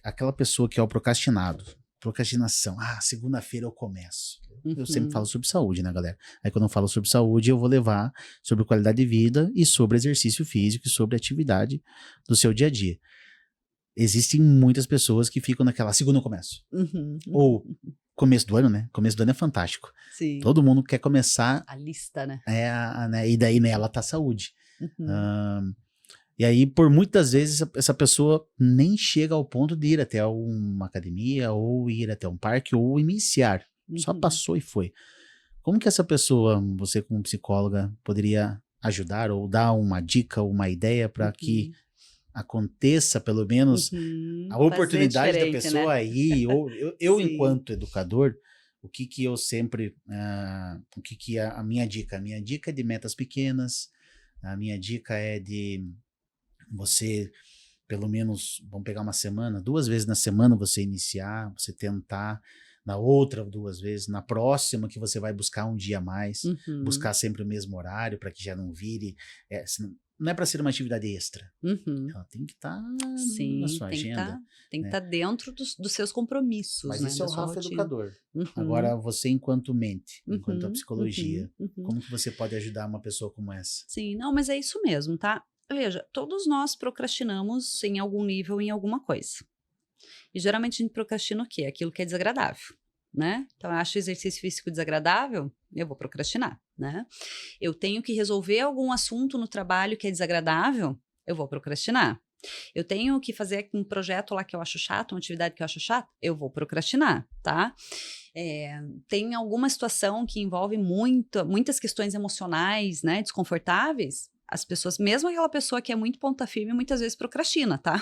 [SPEAKER 1] Aquela pessoa que é o procrastinado. Procrastinação. Segunda-feira eu começo. Eu sempre falo sobre saúde, né, galera? Aí quando eu falo sobre saúde, eu vou levar sobre qualidade de vida e sobre exercício físico e sobre atividade do seu dia a dia. Existem muitas pessoas que ficam naquela segunda eu começo. Ou começo do ano, né? Começo do ano é fantástico.
[SPEAKER 2] Sim.
[SPEAKER 1] Todo mundo quer começar.
[SPEAKER 2] A lista, né?
[SPEAKER 1] E daí nela tá a saúde. E aí, por muitas vezes, essa pessoa nem chega ao ponto de ir até uma academia, ou ir até um parque, ou iniciar. Só passou e foi. Como que essa pessoa, você como psicóloga, poderia ajudar ou dar uma dica, uma ideia para que aconteça pelo menos a oportunidade da pessoa, né? Aí, ou eu enquanto educador, o que eu sempre, o que a minha dica? A minha dica é de metas pequenas, a minha dica é de você, pelo menos, vamos pegar uma semana, 2 vezes na semana você iniciar, você tentar, na outra 2 vezes, na próxima que você vai buscar um dia a mais, buscar sempre o mesmo horário para que já não vire, não é para ser uma atividade extra, ela tem que estar na sua agenda.
[SPEAKER 2] Tem que estar dentro dos seus compromissos,
[SPEAKER 1] mas
[SPEAKER 2] né,
[SPEAKER 1] isso é o
[SPEAKER 2] da sua
[SPEAKER 1] Rafa
[SPEAKER 2] rotina.
[SPEAKER 1] educador. Agora, você enquanto mente, enquanto a psicologia, como que você pode ajudar uma pessoa como essa?
[SPEAKER 2] Sim, não, mas é isso mesmo, tá? Veja, todos nós procrastinamos em algum nível, em alguma coisa. E geralmente a gente procrastina o quê? Aquilo que é desagradável, né? Então, eu acho o exercício físico desagradável, eu vou procrastinar, né? Eu tenho que resolver algum assunto no trabalho que é desagradável, eu vou procrastinar. Eu tenho que fazer um projeto lá que eu acho chato, uma atividade que eu acho chata, eu vou procrastinar, tá? Tem alguma situação que envolve muitas questões emocionais, né, desconfortáveis, as pessoas, mesmo aquela pessoa que é muito ponta firme, muitas vezes procrastina, tá?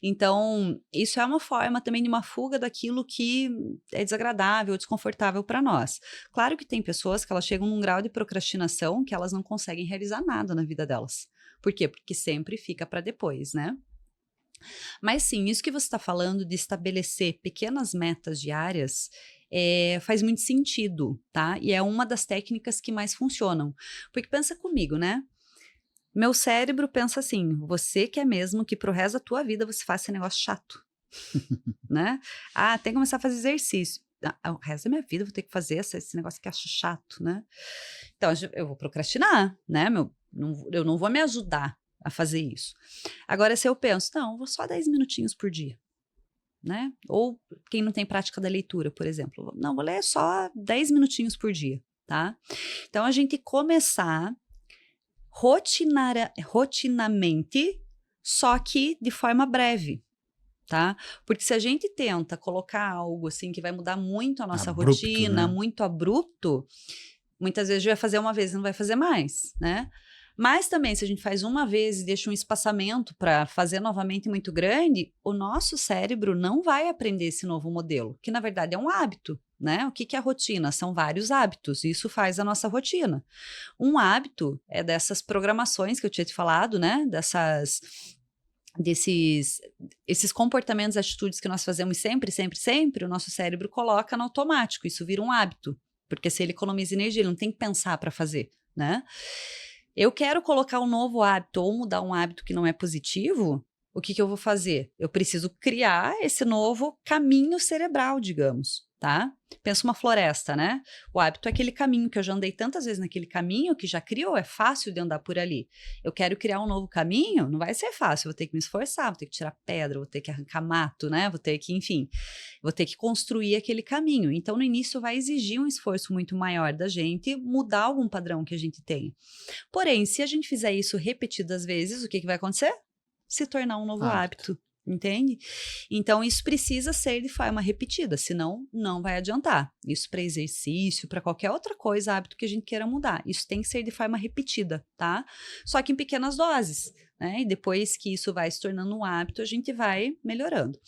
[SPEAKER 2] Então, isso é uma forma também de uma fuga daquilo que é desagradável, desconfortável para nós. Claro que tem pessoas que elas chegam num grau de procrastinação que elas não conseguem realizar nada na vida delas. Por quê? Porque sempre fica para depois, né? Mas sim, isso que você está falando de estabelecer pequenas metas diárias faz muito sentido, tá? E é uma das técnicas que mais funcionam. Porque pensa comigo, né? Meu cérebro pensa assim: você quer mesmo que pro resto da tua vida você faça esse negócio chato, né? Ah, tem que começar a fazer exercício. O resto da minha vida eu vou ter que fazer esse negócio que eu acho chato, né? Então eu vou procrastinar, né? Eu não vou me ajudar a fazer isso. Agora, se eu penso, não, vou só 10 minutinhos por dia, né? Ou quem não tem prática da leitura, por exemplo, não, vou ler só 10 minutinhos por dia, tá? Então, a gente começar rotinamente, só que de forma breve, tá? Porque se a gente tenta colocar algo assim que vai mudar muito a nossa rotina,
[SPEAKER 1] né?
[SPEAKER 2] muito abrupto, muitas vezes a gente vai fazer uma vez e não vai fazer mais, né? Mas também, se a gente faz uma vez e deixa um espaçamento para fazer novamente muito grande, o nosso cérebro não vai aprender esse novo modelo, que na verdade é um hábito, né? O que é a rotina? São vários hábitos, isso faz a nossa rotina. Um hábito é dessas programações que eu tinha te falado, né? Esses comportamentos, atitudes que nós fazemos sempre, sempre, sempre, o nosso cérebro coloca no automático, isso vira um hábito, porque se ele economiza energia, ele não tem que pensar para fazer, né? Eu quero colocar um novo hábito ou mudar um hábito que não é positivo, o que eu vou fazer? Eu preciso criar esse novo caminho cerebral, digamos, tá? Pensa uma floresta, né? O hábito é aquele caminho que eu já andei tantas vezes naquele caminho que já criou, é fácil de andar por ali. Eu quero criar um novo caminho, não vai ser fácil, eu vou ter que me esforçar, vou ter que tirar pedra, vou ter que arrancar mato, né? Vou ter que, enfim, vou ter que construir aquele caminho. Então, no início, vai exigir um esforço muito maior da gente mudar algum padrão que a gente tem. Porém, se a gente fizer isso repetidas vezes, o que vai acontecer? Se tornar um novo hábito, entende? Então, isso precisa ser de forma repetida, senão não vai adiantar. Isso para exercício, para qualquer outra coisa, hábito que a gente queira mudar. Isso tem que ser de forma repetida, tá? Só que em pequenas doses, né? E depois que isso vai se tornando um hábito, a gente vai melhorando.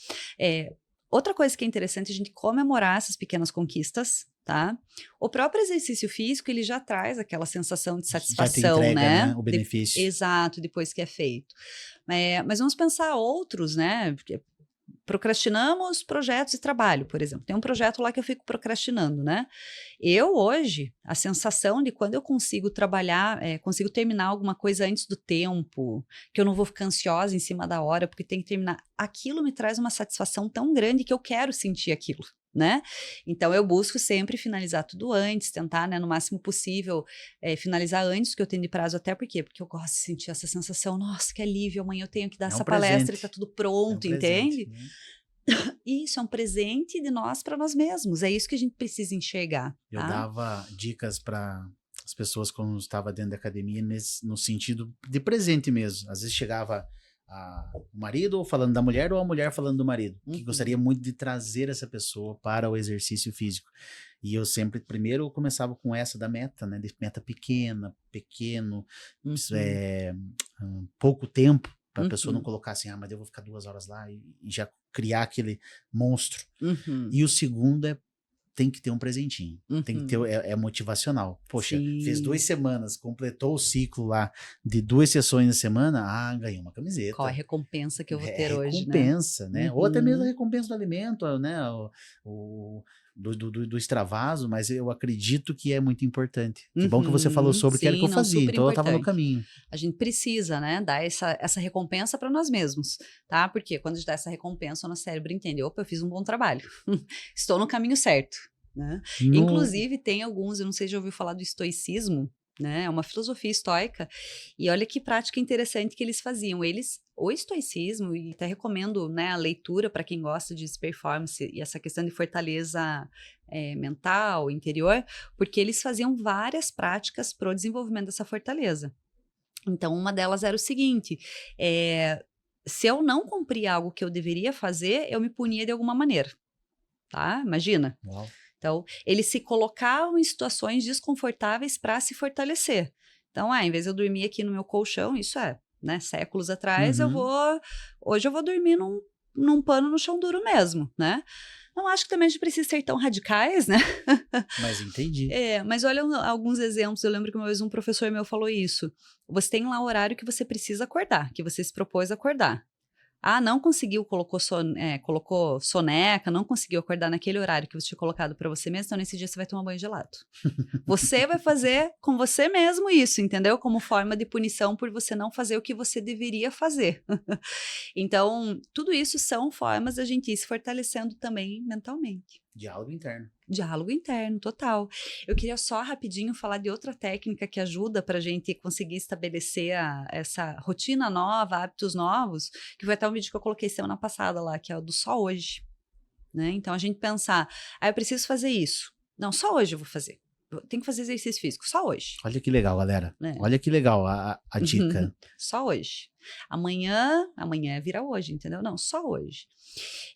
[SPEAKER 2] Outra coisa que é interessante é a gente comemorar essas pequenas conquistas, tá? O próprio exercício físico, ele já traz aquela sensação de satisfação,
[SPEAKER 1] já te entrega,
[SPEAKER 2] né?
[SPEAKER 1] O benefício.
[SPEAKER 2] Exato, depois que é feito. Mas vamos pensar outros, né? Porque procrastinamos projetos de trabalho, por exemplo. Tem um projeto lá que eu fico procrastinando, né? Eu, hoje, a sensação de quando eu consigo trabalhar, consigo terminar alguma coisa antes do tempo, que eu não vou ficar ansiosa em cima da hora, porque tem que terminar, aquilo me traz uma satisfação tão grande que eu quero sentir aquilo, né? Então, eu busco sempre finalizar tudo antes, tentar, né, no máximo possível, finalizar antes do que eu tenho de prazo, até porque eu gosto de sentir essa sensação, nossa, que alívio, amanhã eu tenho que dar essa palestra e tá tudo pronto, entende?
[SPEAKER 1] Né?
[SPEAKER 2] Isso é um presente de nós para nós mesmos, é isso que a gente precisa enxergar.
[SPEAKER 1] Eu dava dicas para as pessoas quando estava dentro da academia no sentido de presente mesmo. Às vezes chegava o marido falando da mulher ou a mulher falando do marido, que gostaria muito de trazer essa pessoa para o exercício físico. E eu sempre, primeiro, começava com essa da meta, né? De meta pequeno, pouco tempo, para a pessoa não colocar assim, mas eu vou ficar 2 horas lá e já criar aquele monstro. E o segundo é tem que ter um presentinho. Tem que ter, é motivacional. Poxa,
[SPEAKER 2] Sim.
[SPEAKER 1] fez 2 semanas, completou o ciclo lá de 2 sessões na semana, ganhei uma camiseta.
[SPEAKER 2] Qual a recompensa que eu vou ter hoje, né?
[SPEAKER 1] Recompensa, né? Ou até mesmo a recompensa do alimento, né? Do extravaso, mas eu acredito que é muito importante. Que bom que você falou sobre o que era que eu fazia, então eu estava no caminho.
[SPEAKER 2] A gente precisa, né, dar essa recompensa para nós mesmos, tá? Porque quando a gente dá essa recompensa, o nosso cérebro entende, opa, eu fiz um bom trabalho, estou no caminho certo, né? Inclusive, tem alguns, eu não sei se já ouviu falar do estoicismo, né? É uma filosofia estoica, e olha que prática interessante que eles faziam. O estoicismo, e até recomendo, né, a leitura para quem gosta de performance e essa questão de fortaleza mental, interior, porque eles faziam várias práticas para o desenvolvimento dessa fortaleza. Então, uma delas era o seguinte, se eu não cumpria algo que eu deveria fazer, eu me punia de alguma maneira, tá? Imagina.
[SPEAKER 1] Uau.
[SPEAKER 2] Então, eles se colocavam em situações desconfortáveis para se fortalecer. Então, em vez de eu dormir aqui no meu colchão, isso né, séculos atrás, hoje eu vou dormir num pano no chão duro mesmo, né? Não acho que também a gente precisa ser tão radicais, né?
[SPEAKER 1] Mas entendi.
[SPEAKER 2] Mas olha alguns exemplos, eu lembro que uma vez um professor meu falou isso. Você tem lá o horário que você precisa acordar, que você se propôs a acordar. Não conseguiu, colocou soneca, não conseguiu acordar naquele horário que você tinha colocado para você mesmo, então nesse dia você vai tomar banho gelado. Você vai fazer com você mesmo isso, entendeu? Como forma de punição por você não fazer o que você deveria fazer. Então, tudo isso são formas da gente ir se fortalecendo também mentalmente.
[SPEAKER 1] Diálogo interno.
[SPEAKER 2] Diálogo interno, total. Eu queria só rapidinho falar de outra técnica que ajuda para a gente conseguir estabelecer essa rotina nova, hábitos novos, que foi até um vídeo que eu coloquei semana passada lá, que é o do só hoje, né? Então, a gente pensar, eu preciso fazer isso. Não, só hoje eu vou fazer. Tem que fazer exercício físico, só hoje.
[SPEAKER 1] Olha que legal, galera. Olha que legal a dica.
[SPEAKER 2] Só hoje. Amanhã vira hoje, entendeu? Não, só hoje.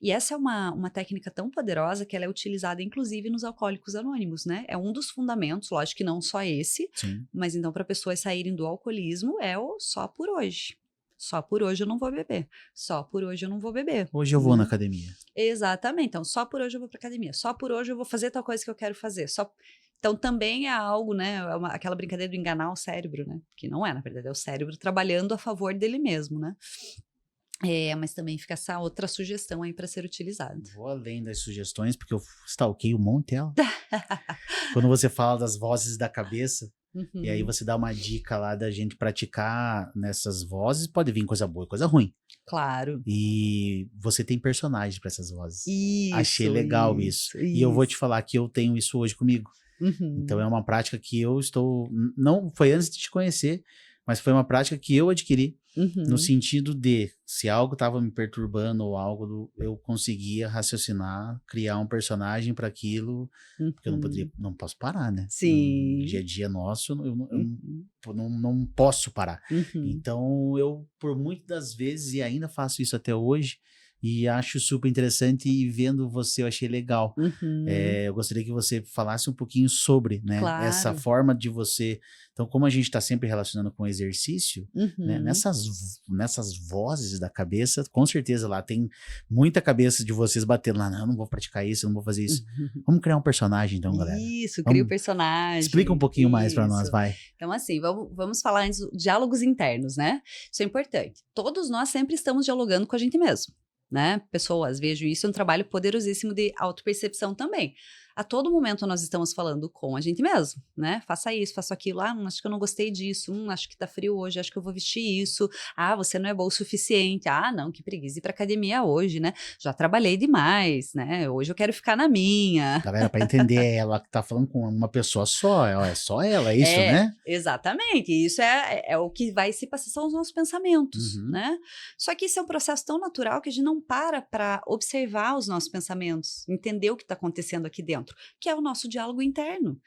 [SPEAKER 2] E essa é uma técnica tão poderosa que ela é utilizada, inclusive, nos alcoólicos anônimos, né? É um dos fundamentos, lógico que não só esse,
[SPEAKER 1] Sim.
[SPEAKER 2] mas então para pessoas saírem do alcoolismo é o só por hoje. Só por hoje eu não vou beber. Só por hoje eu não vou beber.
[SPEAKER 1] Hoje eu vou na academia.
[SPEAKER 2] Exatamente. Então, só por hoje eu vou para academia. Só por hoje eu vou fazer tal coisa que eu quero fazer. Então, também é algo, né? Aquela brincadeira de enganar o cérebro, né? Que não é, na verdade, é o cérebro trabalhando a favor dele mesmo, né? Mas também fica essa outra sugestão aí para ser utilizada.
[SPEAKER 1] Vou além das sugestões, porque eu stalkei um monte dela. Quando você fala das vozes da cabeça, e aí você dá uma dica lá da gente praticar nessas vozes, pode vir coisa boa e coisa ruim.
[SPEAKER 2] Claro.
[SPEAKER 1] E você tem personagem para essas vozes.
[SPEAKER 2] Isso.
[SPEAKER 1] Achei legal isso. E eu vou te falar que eu tenho isso hoje comigo. Então é uma prática que eu estou... Não foi antes de te conhecer, mas foi uma prática que eu adquiri no sentido de, se algo estava me perturbando ou algo, eu conseguia raciocinar, criar um personagem para aquilo, porque eu não posso parar, né?
[SPEAKER 2] Sim.
[SPEAKER 1] No dia a dia nosso, eu não posso parar. Então eu, por muitas das vezes, e ainda faço isso até hoje, e acho super interessante, e vendo você eu achei legal. Eu gostaria que você falasse um pouquinho sobre, né, essa forma de você... Então, como a gente está sempre relacionando com o exercício, né, nessas vozes da cabeça, com certeza lá tem muita cabeça de vocês batendo lá, não, eu não vou praticar isso, eu não vou fazer isso. Vamos criar um personagem então, galera.
[SPEAKER 2] Isso, cria o personagem.
[SPEAKER 1] Explica um pouquinho mais para nós, vai.
[SPEAKER 2] Então, assim, vamos falar antes diálogos internos, né? Isso é importante. Todos nós sempre estamos dialogando com a gente mesmo. Né? Pessoas, vejo isso, é um trabalho poderosíssimo de autopercepção também. A todo momento nós estamos falando com a gente mesmo, né? Faça isso, faça aquilo, acho que eu não gostei disso, acho que tá frio hoje, acho que eu vou vestir isso, você não é boa o suficiente, não, que preguiça ir pra academia hoje, né? Já trabalhei demais, né? Hoje eu quero ficar na minha.
[SPEAKER 1] Galera, para entender, ela que tá falando com uma pessoa só, é só ela, é isso, né?
[SPEAKER 2] Exatamente, isso é o que vai se passar, são os nossos pensamentos, né? Só que isso é um processo tão natural que a gente não para observar os nossos pensamentos, entender o que está acontecendo aqui dentro, que é o nosso diálogo interno,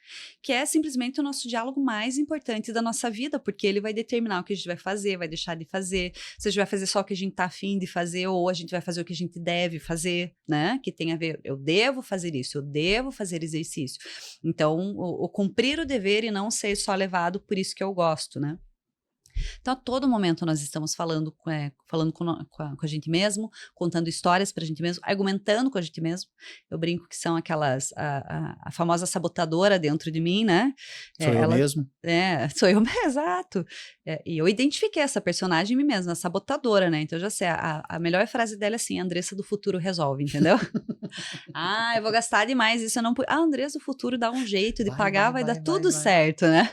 [SPEAKER 2] que é simplesmente o nosso diálogo mais importante da nossa vida, porque ele vai determinar o que a gente vai fazer, vai deixar de fazer, se a gente vai fazer só o que a gente está afim de fazer, ou a gente vai fazer o que a gente deve fazer, né? Que tem a ver, eu devo fazer isso, eu devo fazer exercício. Então, o cumprir o dever e não ser só levado por isso que eu gosto, né? Então, a todo momento nós estamos falando com a gente mesmo, contando histórias para a gente mesmo, argumentando com a gente mesmo. Eu brinco que são a famosa sabotadora dentro de mim, né?
[SPEAKER 1] Sou eu mesmo?
[SPEAKER 2] Sou eu mesmo, exato. E eu identifiquei essa personagem em mim mesma, a sabotadora, né? Então, eu já sei, a melhor frase dela é assim, a Andressa do futuro resolve, entendeu? Eu vou gastar demais, isso eu não... A Andressa do futuro dá um jeito de pagar, vai dar tudo certo, né?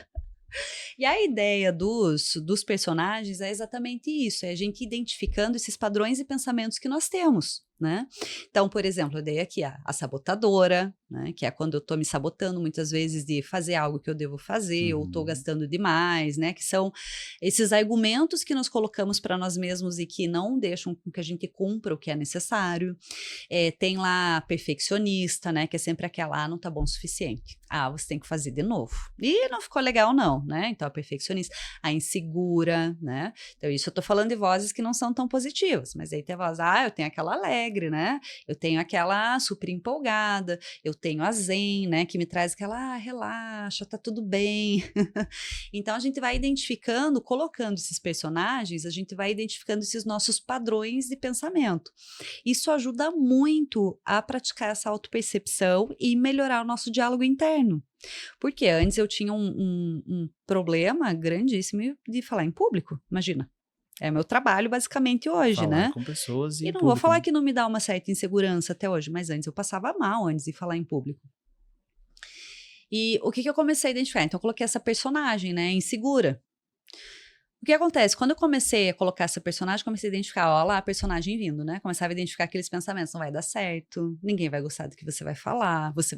[SPEAKER 2] E a ideia dos personagens é exatamente isso, é a gente identificando esses padrões e pensamentos que nós temos, né? Então, por exemplo, eu dei aqui a sabotadora, né? Que é quando eu tô me sabotando muitas vezes de fazer algo que eu devo fazer, ou tô gastando demais, né? Que são esses argumentos que nós colocamos para nós mesmos e que não deixam com que a gente cumpra o que é necessário. Tem lá a perfeccionista, né? Que é sempre aquela, não tá bom o suficiente. Você tem que fazer de novo. E não ficou legal não, né? Então, a perfeccionista. A insegura, né? Então, isso eu tô falando de vozes que não são tão positivas, mas aí tem a voz, eu tenho aquela alegre, né? Eu tenho aquela super empolgada, eu tenho a zen, né? Que me traz aquela, relaxa, tá tudo bem. Então, a gente vai identificando, colocando esses personagens, a gente vai identificando esses nossos padrões de pensamento. Isso ajuda muito a praticar essa autopercepção e melhorar o nosso diálogo interno. Porque antes eu tinha um problema grandíssimo de falar em público, imagina. É meu trabalho basicamente hoje,
[SPEAKER 1] Falar
[SPEAKER 2] né?
[SPEAKER 1] com pessoas
[SPEAKER 2] E
[SPEAKER 1] em
[SPEAKER 2] não
[SPEAKER 1] público,
[SPEAKER 2] vou falar
[SPEAKER 1] né?
[SPEAKER 2] que não me dá uma certa insegurança até hoje, mas antes eu passava mal antes de falar em público. E o que eu comecei a identificar? Então eu coloquei essa personagem, né, insegura. O que acontece? Quando eu comecei a colocar essa personagem, comecei a identificar, ó lá a personagem vindo, né? Começava a identificar aqueles pensamentos, não vai dar certo, ninguém vai gostar do que você vai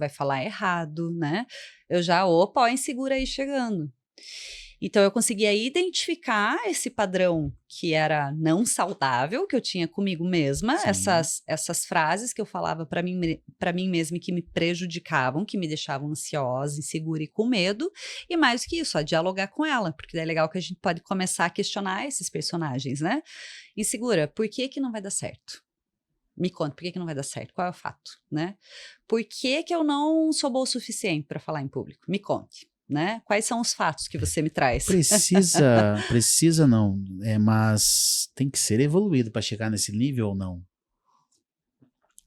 [SPEAKER 2] falar errado, né? Eu já, opa, ó, insegura aí chegando. Então, eu conseguia identificar esse padrão que era não saudável, que eu tinha comigo mesma, essas frases que eu falava para mim mesma e que me prejudicavam, que me deixavam ansiosa, insegura e com medo, e mais que isso, a dialogar com ela, porque daí é legal que a gente pode começar a questionar esses personagens, né? Insegura, por que que não vai dar certo? Me conta, por que que não vai dar certo? Qual é o fato, né? Por que que eu não sou boa o suficiente para falar em público? Me conte. Né? Quais são os fatos que você me traz?
[SPEAKER 1] Precisa não, mas tem que ser evoluído para chegar nesse nível ou não?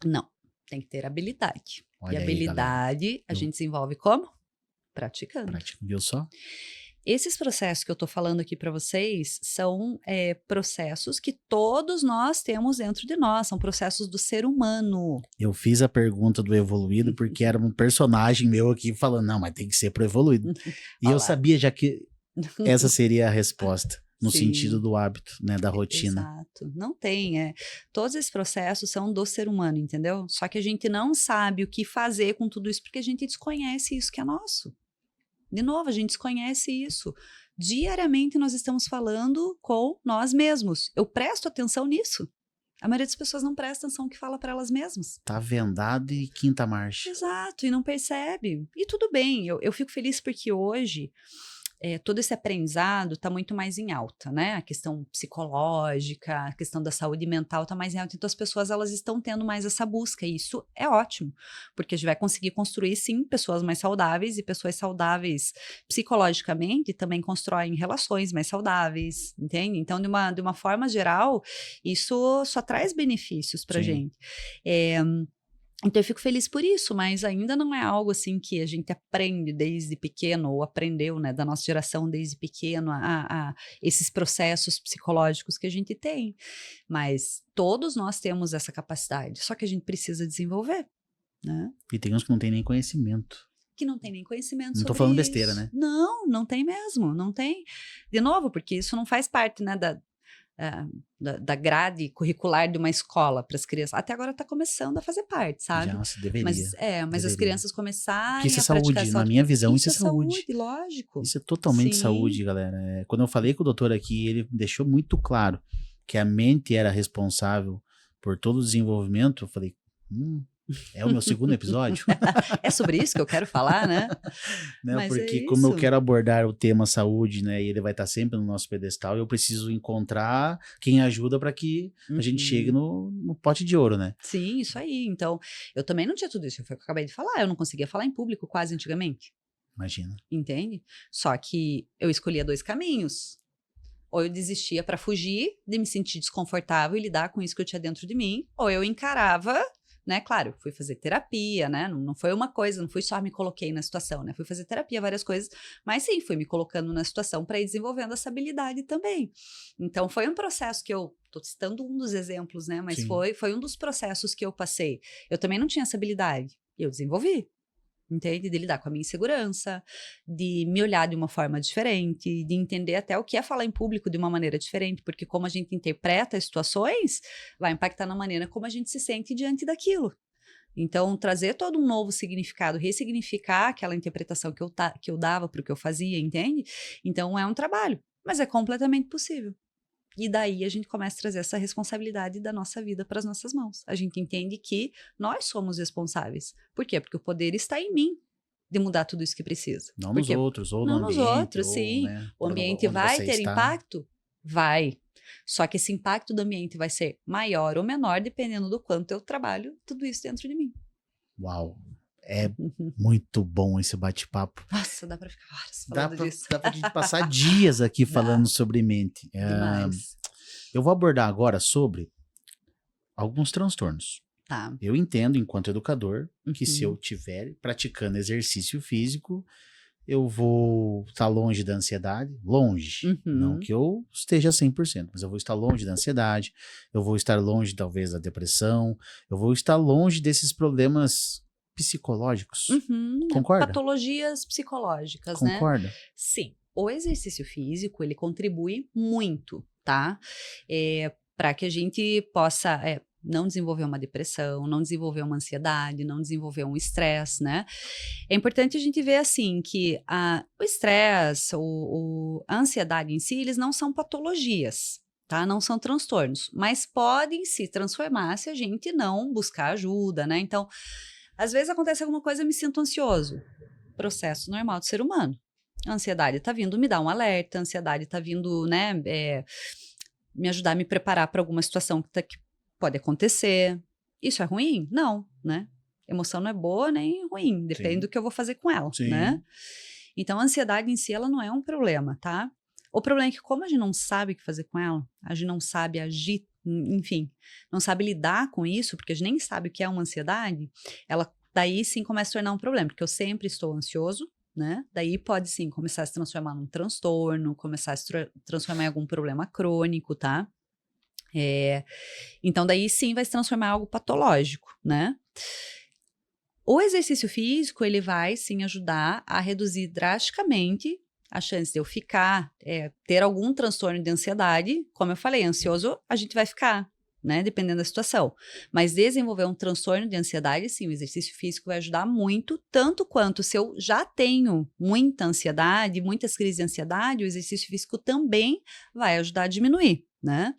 [SPEAKER 2] Não, tem que ter habilidade.
[SPEAKER 1] Olha
[SPEAKER 2] e
[SPEAKER 1] aí,
[SPEAKER 2] habilidade
[SPEAKER 1] galera.
[SPEAKER 2] a gente desenvolve como? Praticando.
[SPEAKER 1] Viu só?
[SPEAKER 2] Esses processos que eu tô falando aqui para vocês são processos que todos nós temos dentro de nós, são processos do ser humano.
[SPEAKER 1] Eu fiz a pergunta do evoluído porque era um personagem meu aqui falando, não, mas tem que ser pro evoluído. E eu sabia já que essa seria a resposta, no sentido do hábito, né, da rotina.
[SPEAKER 2] Exato, não tem, todos esses processos são do ser humano, entendeu? Só que a gente não sabe o que fazer com tudo isso porque a gente desconhece isso que é nosso. De novo, a gente desconhece isso. Diariamente nós estamos falando com nós mesmos. Eu presto atenção nisso. A maioria das pessoas não presta atenção no que fala para elas mesmas.
[SPEAKER 1] Tá vendado e quinta marcha.
[SPEAKER 2] Exato, e não percebe. E tudo bem, eu fico feliz porque hoje todo esse aprendizado está muito mais em alta, né? A questão psicológica, a questão da saúde mental está mais em alta. Então, as pessoas elas estão tendo mais essa busca. E isso é ótimo, porque a gente vai conseguir construir, sim, pessoas mais saudáveis. E pessoas saudáveis psicologicamente também constroem relações mais saudáveis, entende? Então, de uma forma geral, isso só traz benefícios para a gente. Então, eu fico feliz por isso, mas ainda não é algo assim que a gente aprende desde pequeno, ou aprendeu, né, da nossa geração desde pequeno, a esses processos psicológicos que a gente tem. Mas todos nós temos essa capacidade, só que a gente precisa desenvolver, né?
[SPEAKER 1] E tem uns que não tem nem conhecimento.
[SPEAKER 2] Que não tem nem conhecimento
[SPEAKER 1] sobre isso. Não tô falando besteira, né?
[SPEAKER 2] Não tem mesmo, não tem. De novo, porque isso não faz parte, né, da grade curricular de uma escola para as crianças. Até agora está começando a fazer parte, sabe?
[SPEAKER 1] Já se deveria.
[SPEAKER 2] Mas
[SPEAKER 1] deveria.
[SPEAKER 2] as crianças começarem
[SPEAKER 1] isso é
[SPEAKER 2] a praticar
[SPEAKER 1] saúde, na minha visão, isso é
[SPEAKER 2] saúde. Lógico.
[SPEAKER 1] Isso é totalmente
[SPEAKER 2] Sim.
[SPEAKER 1] saúde, galera. Quando eu falei com o doutor aqui, ele deixou muito claro que a mente era responsável por todo o desenvolvimento. Eu falei, é o meu segundo episódio?
[SPEAKER 2] É sobre isso que eu quero faar, né?
[SPEAKER 1] Não, porque como eu quero abordar o tema saúde, né, e ele vai estar sempre no nosso pedestal, eu preciso encontrar quem ajuda para que a gente chegue no pote de ouro, né?
[SPEAKER 2] Sim, isso aí. Então, eu também não tinha tudo isso, foi o que eu acabei de falar, eu não conseguia falar em público quase antigamente.
[SPEAKER 1] Imagina.
[SPEAKER 2] Entende? Só que eu escolhia 2 caminhos. Ou eu desistia para fugir de me sentir desconfortável e lidar com isso que eu tinha dentro de mim, ou eu encarava, né? Claro, fui fazer terapia, né? Não foi uma coisa, não fui só me coloquei na situação, né? Fui fazer terapia, várias coisas, mas sim, fui me colocando na situação para ir desenvolvendo essa habilidade também. Então, foi um processo que eu tô citando um dos exemplos, né? Mas
[SPEAKER 1] Sim.
[SPEAKER 2] foi um dos processos que eu passei. Eu também não tinha essa habilidade, eu desenvolvi. Entende? De lidar com a minha insegurança, de me olhar de uma forma diferente, de entender até o que é falar em público de uma maneira diferente, porque como a gente interpreta as situações, vai impactar na maneira como a gente se sente diante daquilo. Então, trazer todo um novo significado, ressignificar aquela interpretação que eu dava para o que eu fazia, entende? Então, é um trabalho, mas é completamente possível. E daí a gente começa a trazer essa responsabilidade da nossa vida para as nossas mãos. A gente entende que nós somos responsáveis. Por quê? Porque o poder está em mim de mudar tudo isso que precisa.
[SPEAKER 1] Não nos outros, ou
[SPEAKER 2] não
[SPEAKER 1] no
[SPEAKER 2] nos
[SPEAKER 1] ambiente,
[SPEAKER 2] outros,
[SPEAKER 1] ou,
[SPEAKER 2] sim.
[SPEAKER 1] né,
[SPEAKER 2] O ambiente
[SPEAKER 1] onde
[SPEAKER 2] vai
[SPEAKER 1] você
[SPEAKER 2] ter
[SPEAKER 1] está.
[SPEAKER 2] impacto? Vai. Só que esse impacto do ambiente vai ser maior ou menor, dependendo do quanto eu trabalho tudo isso dentro de mim.
[SPEAKER 1] Uau, é muito bom esse bate-papo.
[SPEAKER 2] Nossa, dá para ficar horas falando disso.
[SPEAKER 1] Dá pra gente passar dias aqui falando sobre mente.
[SPEAKER 2] Demais.
[SPEAKER 1] Eu vou abordar agora sobre alguns transtornos.
[SPEAKER 2] Tá.
[SPEAKER 1] Eu entendo, enquanto educador, que se
[SPEAKER 2] Uhum.
[SPEAKER 1] eu estiver praticando exercício físico, eu vou estar longe da ansiedade, longe.
[SPEAKER 2] Uhum.
[SPEAKER 1] Não que eu esteja 100%, mas eu vou estar longe da ansiedade, eu vou estar longe, talvez, da depressão, eu vou estar longe desses problemas psicológicos.
[SPEAKER 2] Uhum.
[SPEAKER 1] Concorda?
[SPEAKER 2] Patologias psicológicas, né?
[SPEAKER 1] Concorda?
[SPEAKER 2] Sim. O exercício físico, ele contribui muito, tá? Para que a gente possa não desenvolver uma depressão, não desenvolver uma ansiedade, não desenvolver um estresse, né? É importante a gente ver, assim, que o estresse, a ansiedade em si, eles não são patologias, tá? Não são transtornos, mas podem se transformar se a gente não buscar ajuda, né? Então, às vezes acontece alguma coisa, eu me sinto ansioso. Processo normal do ser humano. A ansiedade tá vindo me dar um alerta, a ansiedade tá vindo, né, me ajudar a me preparar para alguma situação que pode acontecer. Isso é ruim? Não, né? Emoção não é boa nem ruim, depende
[SPEAKER 1] Sim.
[SPEAKER 2] do que eu vou fazer com ela,
[SPEAKER 1] Sim.
[SPEAKER 2] né? Então, a ansiedade em si, ela não é um problema, tá? O problema é que como a gente não sabe o que fazer com ela, a gente não sabe agir, enfim, não sabe lidar com isso, porque a gente nem sabe o que é uma ansiedade, ela daí sim começa a tornar um problema, porque eu sempre estou ansioso, né? Daí pode sim começar a se transformar num transtorno, começar a se transformar em algum problema crônico, tá? Então daí sim vai se transformar em algo patológico, né? O exercício físico, ele vai sim ajudar a reduzir drasticamente a chance de eu ficar, ter algum transtorno de ansiedade. Como eu falei, ansioso a gente vai ficar, né? Dependendo da situação. Mas desenvolver um transtorno de ansiedade, sim, o exercício físico vai ajudar muito, tanto quanto se eu já tenho muita ansiedade, muitas crises de ansiedade, o exercício físico também vai ajudar a diminuir, né?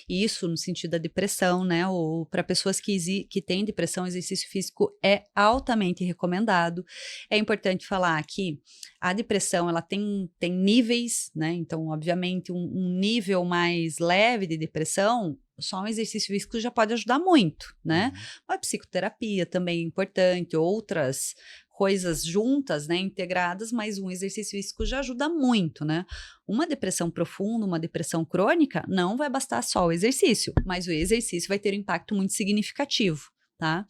[SPEAKER 2] Isso no sentido da depressão, né? Ou para pessoas que têm depressão, o exercício físico é altamente recomendado. É importante falar que a depressão, ela tem níveis, né? Então, obviamente, um nível mais leve de depressão, só um exercício físico já pode ajudar muito, né? A psicoterapia também é importante, outras coisas juntas, né, integradas, mas um exercício físico já ajuda muito, né? Uma depressão profunda, uma depressão crônica, não vai bastar só o exercício, mas o exercício vai ter um impacto muito significativo, tá?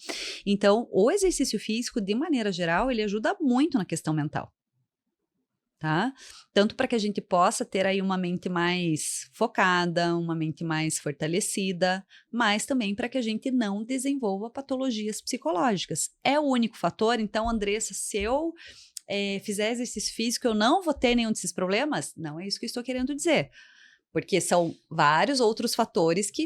[SPEAKER 2] Então, o exercício físico, de maneira geral, ele ajuda muito na questão mental. Tá? Tanto para que a gente possa ter aí uma mente mais focada, uma mente mais fortalecida, mas também para que a gente não desenvolva patologias psicológicas. É o único fator, então, Andressa, se eu fizer exercício físico, eu não vou ter nenhum desses problemas? Não é isso que eu estou querendo dizer, porque são vários outros fatores que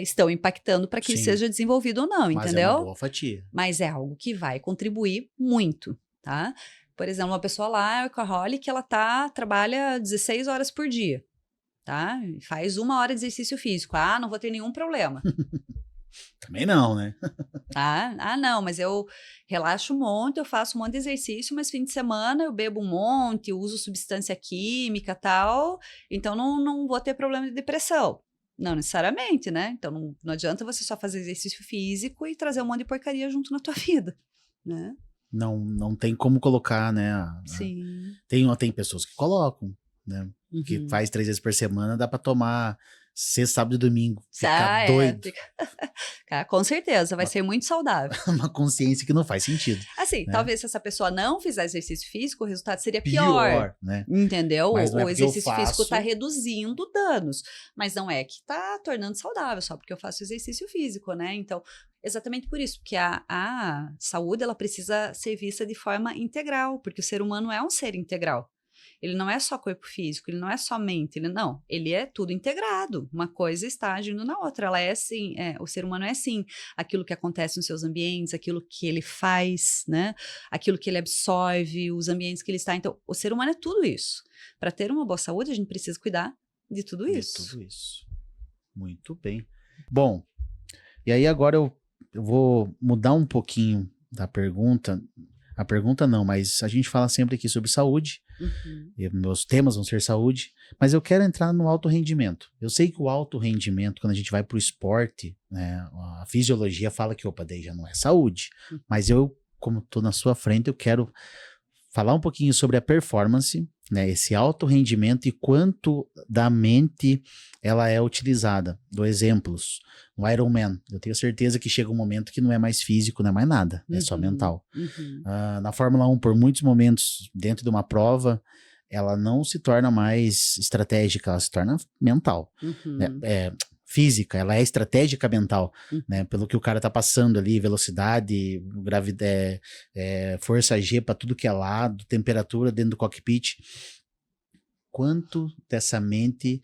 [SPEAKER 2] estão impactando para que ele seja desenvolvido ou não,
[SPEAKER 1] mas
[SPEAKER 2] entendeu?
[SPEAKER 1] É uma boa fatia.
[SPEAKER 2] Mas é algo que vai contribuir muito, tá? Por exemplo, uma pessoa lá, workaholic, ela trabalha 16 horas por dia, tá? Faz 1 hora de exercício físico. Ah, não vou ter nenhum problema.
[SPEAKER 1] Também não, né?
[SPEAKER 2] Tá? Ah, não, mas eu relaxo um monte, eu faço um monte de exercício, mas fim de semana eu bebo um monte, uso substância química e tal, então não vou ter problema de depressão. Não necessariamente, né? Então não adianta você só fazer exercício físico e trazer um monte de porcaria junto na tua vida, né?
[SPEAKER 1] Não tem como colocar, né?
[SPEAKER 2] Sim.
[SPEAKER 1] Tem pessoas que colocam, né? Que faz 3 vezes por semana, dá pra tomar sexta, sábado e domingo. Ficar doido.
[SPEAKER 2] Com certeza, vai ser muito saudável.
[SPEAKER 1] Uma consciência que não faz sentido.
[SPEAKER 2] Assim,
[SPEAKER 1] né?
[SPEAKER 2] talvez se essa pessoa não fizer exercício físico, o resultado seria pior.
[SPEAKER 1] Né?
[SPEAKER 2] Entendeu?
[SPEAKER 1] Mas não é
[SPEAKER 2] o
[SPEAKER 1] porque eu
[SPEAKER 2] exercício físico
[SPEAKER 1] faço...
[SPEAKER 2] tá reduzindo danos. Mas não é que tá tornando saudável, só porque eu faço exercício físico, né? Então, exatamente por isso, porque a saúde, ela precisa ser vista de forma integral, porque o ser humano é um ser integral. Ele não é só corpo físico, ele não é só mente, ele é tudo integrado. Uma coisa está agindo na outra. Ela é assim, o ser humano é assim, aquilo que acontece nos seus ambientes, aquilo que ele faz, né? Aquilo que ele absorve, os ambientes que ele está. Então, o ser humano é tudo isso. Para ter uma boa saúde, a gente precisa cuidar de tudo isso.
[SPEAKER 1] De tudo isso. Muito bem. Bom, e aí agora eu vou mudar um pouquinho da pergunta. A pergunta não, mas a gente fala sempre aqui sobre saúde. E meus temas vão ser saúde, mas eu quero entrar no alto rendimento. Eu sei que o alto rendimento, quando a gente vai para o esporte, né, a fisiologia fala que, opa, daí já não é saúde. Mas eu, como estou na sua frente, eu quero falar um pouquinho sobre a performance, né, esse alto rendimento e quanto da mente ela é utilizada. Dou exemplos. No Ironman, eu tenho certeza que chega um momento que não é mais físico, não é mais nada, é só mental. Na Fórmula 1, por muitos momentos, dentro de uma prova, ela não se torna mais estratégica, ela se torna mental. Física, ela é estratégica mental, né? Pelo que o cara tá passando ali, velocidade, gravidade, força G para tudo que é lado, temperatura dentro do cockpit. Quanto dessa mente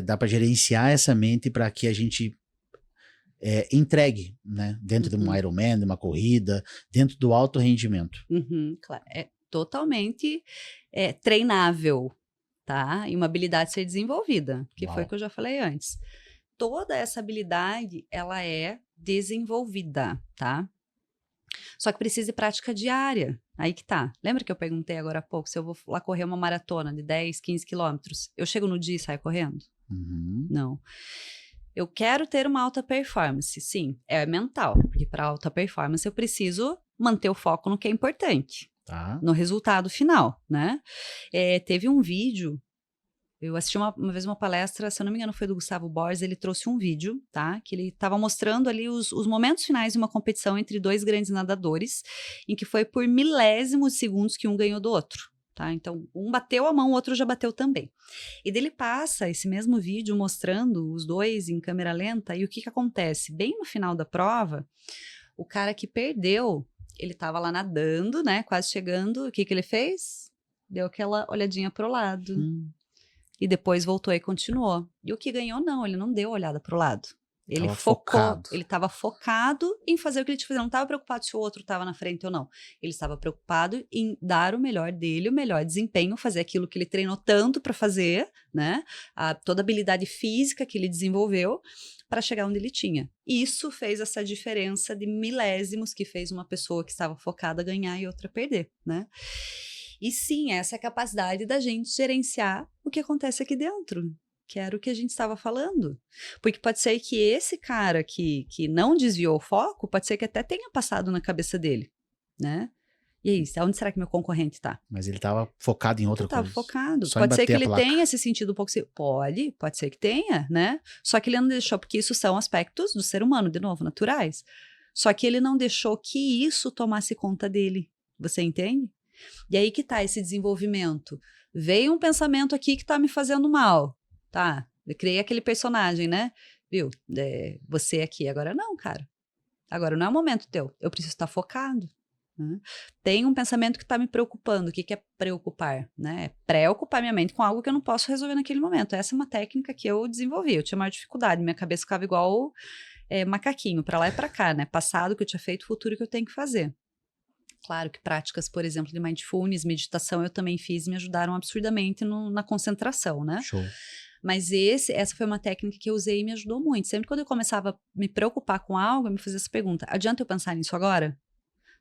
[SPEAKER 1] dá para gerenciar essa mente para que a gente entregue, né? Dentro de um Ironman, de uma corrida, dentro do alto rendimento.
[SPEAKER 2] Claro, é totalmente treinável, tá? E uma habilidade a ser desenvolvida, que foi o que eu já falei antes. Toda essa habilidade, ela é desenvolvida, tá? Só que precisa de prática diária. Aí que tá. Lembra que eu perguntei agora há pouco se eu vou lá correr uma maratona de 10, 15 quilômetros? Eu chego no dia e saio correndo? Não. Eu quero ter uma alta performance. Sim, é mental. Porque para alta performance eu preciso manter o foco no que é importante. No resultado final, né? Teve um vídeo... Eu assisti uma vez uma palestra, se eu não me engano foi do Gustavo Borges, ele trouxe um vídeo, tá? Que ele estava mostrando ali os momentos finais de uma competição entre 2 grandes nadadores, em que foi por milésimos segundos que um ganhou do outro, tá? Então, um bateu a mão, o outro já bateu também. E dele passa esse mesmo vídeo mostrando os dois em câmera lenta, e o que acontece? Bem no final da prova, o cara que perdeu, ele estava lá nadando, né? Quase chegando, o que ele fez? Deu aquela olhadinha pro lado. E depois voltou e continuou. E o que ganhou, não, ele não deu olhada para o lado. Ele focou, ele estava focado em fazer o que ele tinha que fazer. Não estava preocupado se o outro estava na frente ou não. Ele estava preocupado em dar o melhor dele, o melhor desempenho, fazer aquilo que ele treinou tanto para fazer, né? Toda a habilidade física que ele desenvolveu para chegar onde ele tinha. Isso fez essa diferença de milésimos que fez uma pessoa que estava focada ganhar e outra perder, né? E sim, essa é a capacidade da gente gerenciar o que acontece aqui dentro, que era o que a gente estava falando. Porque pode ser que esse cara que não desviou o foco, pode ser que até tenha passado na cabeça dele, né? E aí, onde será que meu concorrente está?
[SPEAKER 1] Mas ele estava focado em outra coisa.
[SPEAKER 2] Estava focado. Pode ser que ele tenha se sentido um pouco... Pode ser que tenha, né? Só que ele não deixou, porque isso são aspectos do ser humano, de novo, naturais. Só que ele não deixou que isso tomasse conta dele. Você entende? E aí que tá esse desenvolvimento. Veio um pensamento aqui que tá me fazendo mal. Tá, eu criei aquele personagem, né? Viu? Você aqui. Agora não, cara. Agora não é o momento teu. Eu preciso estar focado. Né? Tem um pensamento que tá me preocupando. O que é preocupar? Né? É preocupar minha mente com algo que eu não posso resolver naquele momento. Essa é uma técnica que eu desenvolvi. Eu tinha maior dificuldade. Minha cabeça ficava igual macaquinho, pra lá e pra cá, né? Passado que eu tinha feito, futuro que eu tenho que fazer. Claro que práticas, por exemplo, de mindfulness, meditação, eu também fiz e me ajudaram absurdamente na concentração, né?
[SPEAKER 1] Show.
[SPEAKER 2] Mas essa foi uma técnica que eu usei e me ajudou muito. Sempre quando eu começava a me preocupar com algo, eu me fazia essa pergunta: adianta eu pensar nisso agora?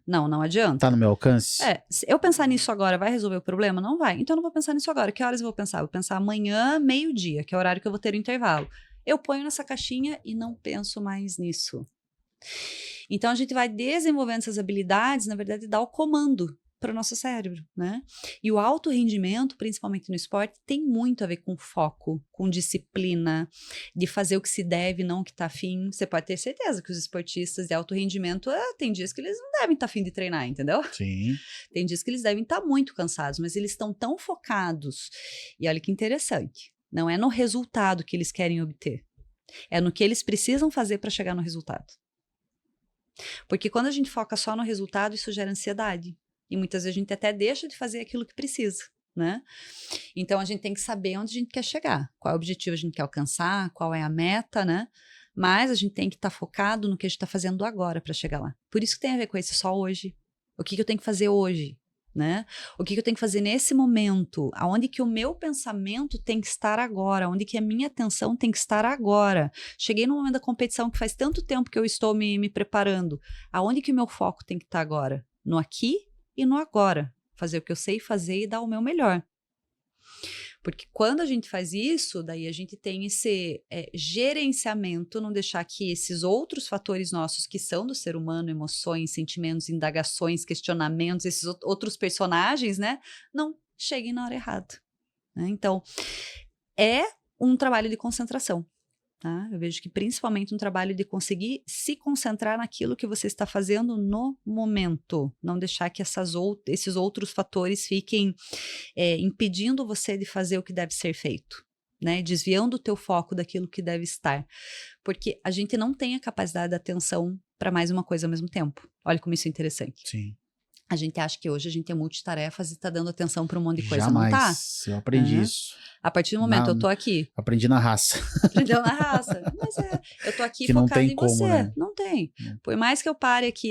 [SPEAKER 2] Não, não adianta.
[SPEAKER 1] Tá no meu alcance?
[SPEAKER 2] Se eu pensar nisso agora, vai resolver o problema? Não vai. Então eu não vou pensar nisso agora. Que horas eu vou pensar? Vou pensar amanhã, meio-dia, que é o horário que eu vou ter o intervalo. Eu ponho nessa caixinha e não penso mais nisso. Então, a gente vai desenvolvendo essas habilidades, na verdade, dá o comando, para o nosso cérebro, né? E o alto rendimento, principalmente no esporte, tem muito a ver com foco, com disciplina, de fazer o que se deve, não o que está afim. Você pode ter certeza que os esportistas de alto rendimento, tem dias que eles não devem estar afim de treinar, entendeu?
[SPEAKER 1] Sim.
[SPEAKER 2] Tem dias que eles devem estar muito cansados, mas eles estão tão focados. E olha que interessante, não é no resultado que eles querem obter, é no que eles precisam fazer para chegar no resultado. Porque quando a gente foca só no resultado, isso gera ansiedade. E muitas vezes a gente até deixa de fazer aquilo que precisa, né? Então a gente tem que saber onde a gente quer chegar, qual é o objetivo a gente quer alcançar, qual é a meta, né? Mas a gente tem que estar focado no que a gente está fazendo agora para chegar lá. Por isso que tem a ver com esse só hoje. O que eu tenho que fazer hoje, né? O que eu tenho que fazer nesse momento? Aonde que o meu pensamento tem que estar agora? Onde que a minha atenção tem que estar agora? Cheguei no momento da competição que faz tanto tempo que eu estou me preparando. Aonde que o meu foco tem que estar agora? No aqui e no agora. Fazer o que eu sei fazer e dar o meu melhor. Porque quando a gente faz isso, daí a gente tem esse gerenciamento, não deixar que esses outros fatores nossos que são do ser humano, emoções, sentimentos, indagações, questionamentos, esses outros personagens, né, não cheguem na hora errada. Né? Então, é um trabalho de concentração. Tá? Eu vejo que principalmente um trabalho de conseguir se concentrar naquilo que você está fazendo no momento, não deixar que esses outros fatores fiquem impedindo você de fazer o que deve ser feito, né? Desviando o teu foco daquilo que deve estar, porque a gente não tem a capacidade de atenção para mais uma coisa ao mesmo tempo. Olha como isso é interessante.
[SPEAKER 1] Sim.
[SPEAKER 2] A gente acha que hoje a gente é multitarefas e está dando atenção para um monte de coisa.
[SPEAKER 1] Jamais.
[SPEAKER 2] Não tá?
[SPEAKER 1] Eu aprendi isso.
[SPEAKER 2] A partir do momento eu tô aqui.
[SPEAKER 1] Aprendi na raça.
[SPEAKER 2] Aprendeu na raça. Mas eu tô aqui
[SPEAKER 1] que
[SPEAKER 2] focada
[SPEAKER 1] em
[SPEAKER 2] você.
[SPEAKER 1] Como, né?
[SPEAKER 2] Não tem. Por mais que eu pare aqui,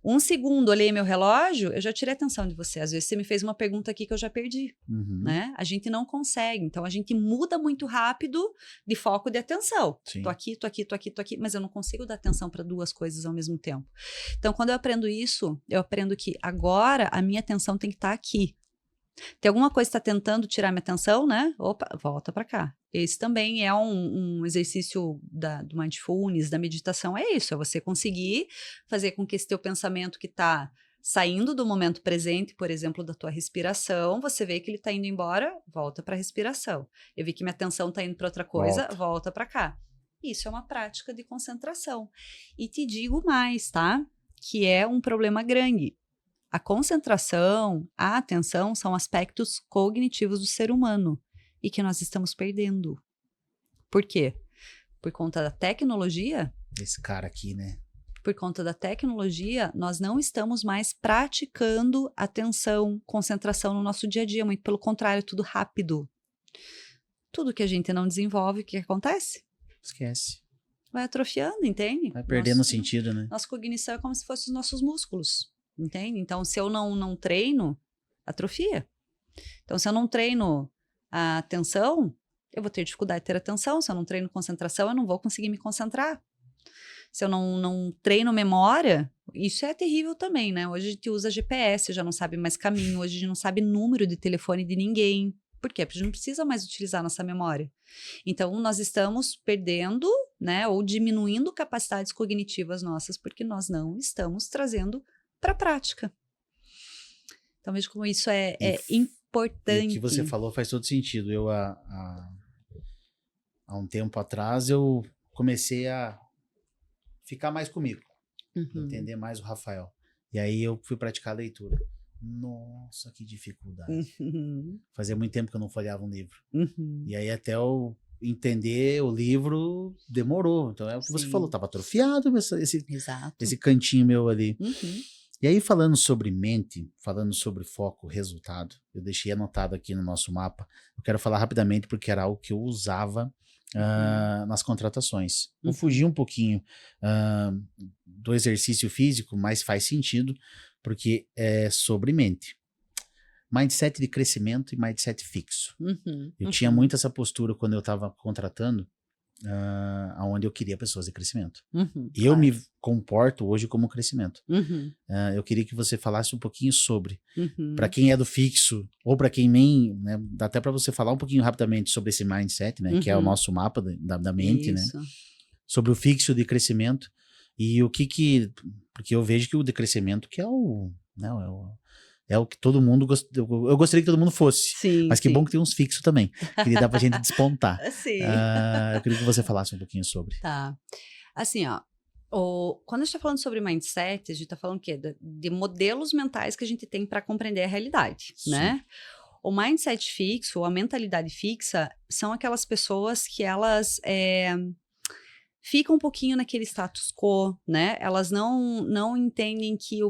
[SPEAKER 2] 1 segundo, olhei meu relógio, eu já tirei a atenção de você. Às vezes você me fez uma pergunta aqui que eu já perdi, né? A gente não consegue. Então, a gente muda muito rápido de foco de atenção.
[SPEAKER 1] Sim.
[SPEAKER 2] Tô aqui, mas eu não consigo dar atenção para 2 coisas ao mesmo tempo. Então, quando eu aprendo isso, eu aprendo que agora a minha atenção tem que estar aqui. Tem alguma coisa que está tentando tirar minha atenção, né? Opa, volta para cá. Esse também é um exercício do mindfulness, da meditação, é isso, é você conseguir fazer com que esse teu pensamento que está saindo do momento presente, por exemplo, da tua respiração, você vê que ele está indo embora, volta para a respiração. Eu vi que minha atenção está indo para outra coisa, volta para cá. Isso é uma prática de concentração. E te digo mais, tá? Que é um problema grande. A concentração, a atenção são aspectos cognitivos do ser humano e que nós estamos perdendo. Por quê? Por conta da tecnologia.
[SPEAKER 1] Esse cara aqui, né?
[SPEAKER 2] Por conta da tecnologia, nós não estamos mais praticando atenção, concentração no nosso dia a dia. Muito pelo contrário, tudo rápido. Tudo que a gente não desenvolve, o que acontece?
[SPEAKER 1] Esquece.
[SPEAKER 2] Vai atrofiando, entende?
[SPEAKER 1] Vai perdendo sentido, né?
[SPEAKER 2] Nossa cognição é como se fossem os nossos músculos. Entende? Então, se eu não treino, atrofia. Então, se eu não treino a atenção, eu vou ter dificuldade de ter atenção. Se eu não treino concentração, eu não vou conseguir me concentrar. Se eu não treino memória, isso é terrível também, né? Hoje a gente usa GPS, já não sabe mais caminho. Hoje a gente não sabe número de telefone de ninguém. Por quê? Porque a gente não precisa mais utilizar nossa memória. Então, nós estamos perdendo, né? Ou diminuindo capacidades cognitivas nossas, porque nós não estamos trazendo para a prática. Então, veja como isso é importante.
[SPEAKER 1] E o que você falou faz todo sentido. Eu, há um tempo atrás, eu comecei a ficar mais comigo. Entender mais o Rafael. E aí eu fui praticar a leitura. Nossa, que dificuldade. Fazia muito tempo que eu não folheava um livro. E aí até eu entender o livro demorou. Então é o que você falou, estava atrofiado esse cantinho meu ali. E aí, falando sobre mente, falando sobre foco, resultado, eu deixei anotado aqui no nosso mapa. Eu quero falar rapidamente porque era algo que eu usava nas contratações. Vou fugir um pouquinho do exercício físico, mas faz sentido, porque é sobre mente. Mindset de crescimento e mindset fixo. Eu tinha muito essa postura quando eu estava contratando, onde eu queria pessoas de crescimento. Eu me comporto hoje como crescimento. Eu queria que você falasse um pouquinho sobre, para quem é do fixo, ou para quem nem, né, dá até para você falar um pouquinho rapidamente sobre esse mindset, né, que é o nosso mapa da mente, né, sobre o fixo de crescimento, e o porque eu vejo que o de crescimento que é o Não, é o que todo mundo eu gostaria que todo mundo fosse.
[SPEAKER 2] Sim,
[SPEAKER 1] Mas que
[SPEAKER 2] sim.
[SPEAKER 1] bom que tem uns fixos também. Que dá pra gente despontar.
[SPEAKER 2] Sim.
[SPEAKER 1] Eu queria que você falasse um pouquinho sobre.
[SPEAKER 2] Tá. Assim, ó, quando a gente tá falando sobre mindset, a gente tá falando o quê? De modelos mentais que a gente tem para compreender a realidade,
[SPEAKER 1] Sim.
[SPEAKER 2] né? O mindset fixo, ou a mentalidade fixa, são aquelas pessoas que elas ficam um pouquinho naquele status quo, né? Elas não entendem que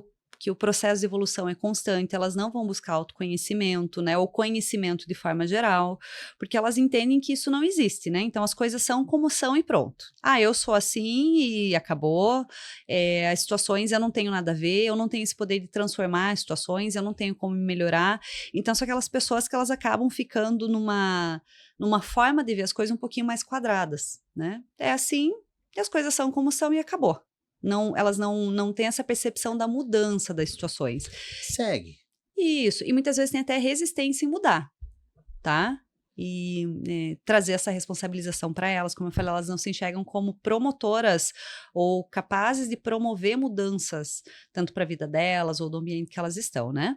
[SPEAKER 2] o processo de evolução é constante, elas não vão buscar autoconhecimento, né? Ou conhecimento de forma geral, porque elas entendem que isso não existe, né? Então as coisas são como são e pronto. Ah, eu sou assim e acabou. As situações eu não tenho nada a ver, eu não tenho esse poder de transformar as situações, eu não tenho como me melhorar. Então são aquelas pessoas que elas acabam ficando numa forma de ver as coisas um pouquinho mais quadradas, né? É assim, e as coisas são como são e acabou. Elas não têm essa percepção da mudança das situações.
[SPEAKER 1] Segue.
[SPEAKER 2] Isso, e muitas vezes tem até resistência em mudar, tá? E trazer essa responsabilização para elas, como eu falei, elas não se enxergam como promotoras ou capazes de promover mudanças, tanto para a vida delas ou do ambiente que elas estão, né?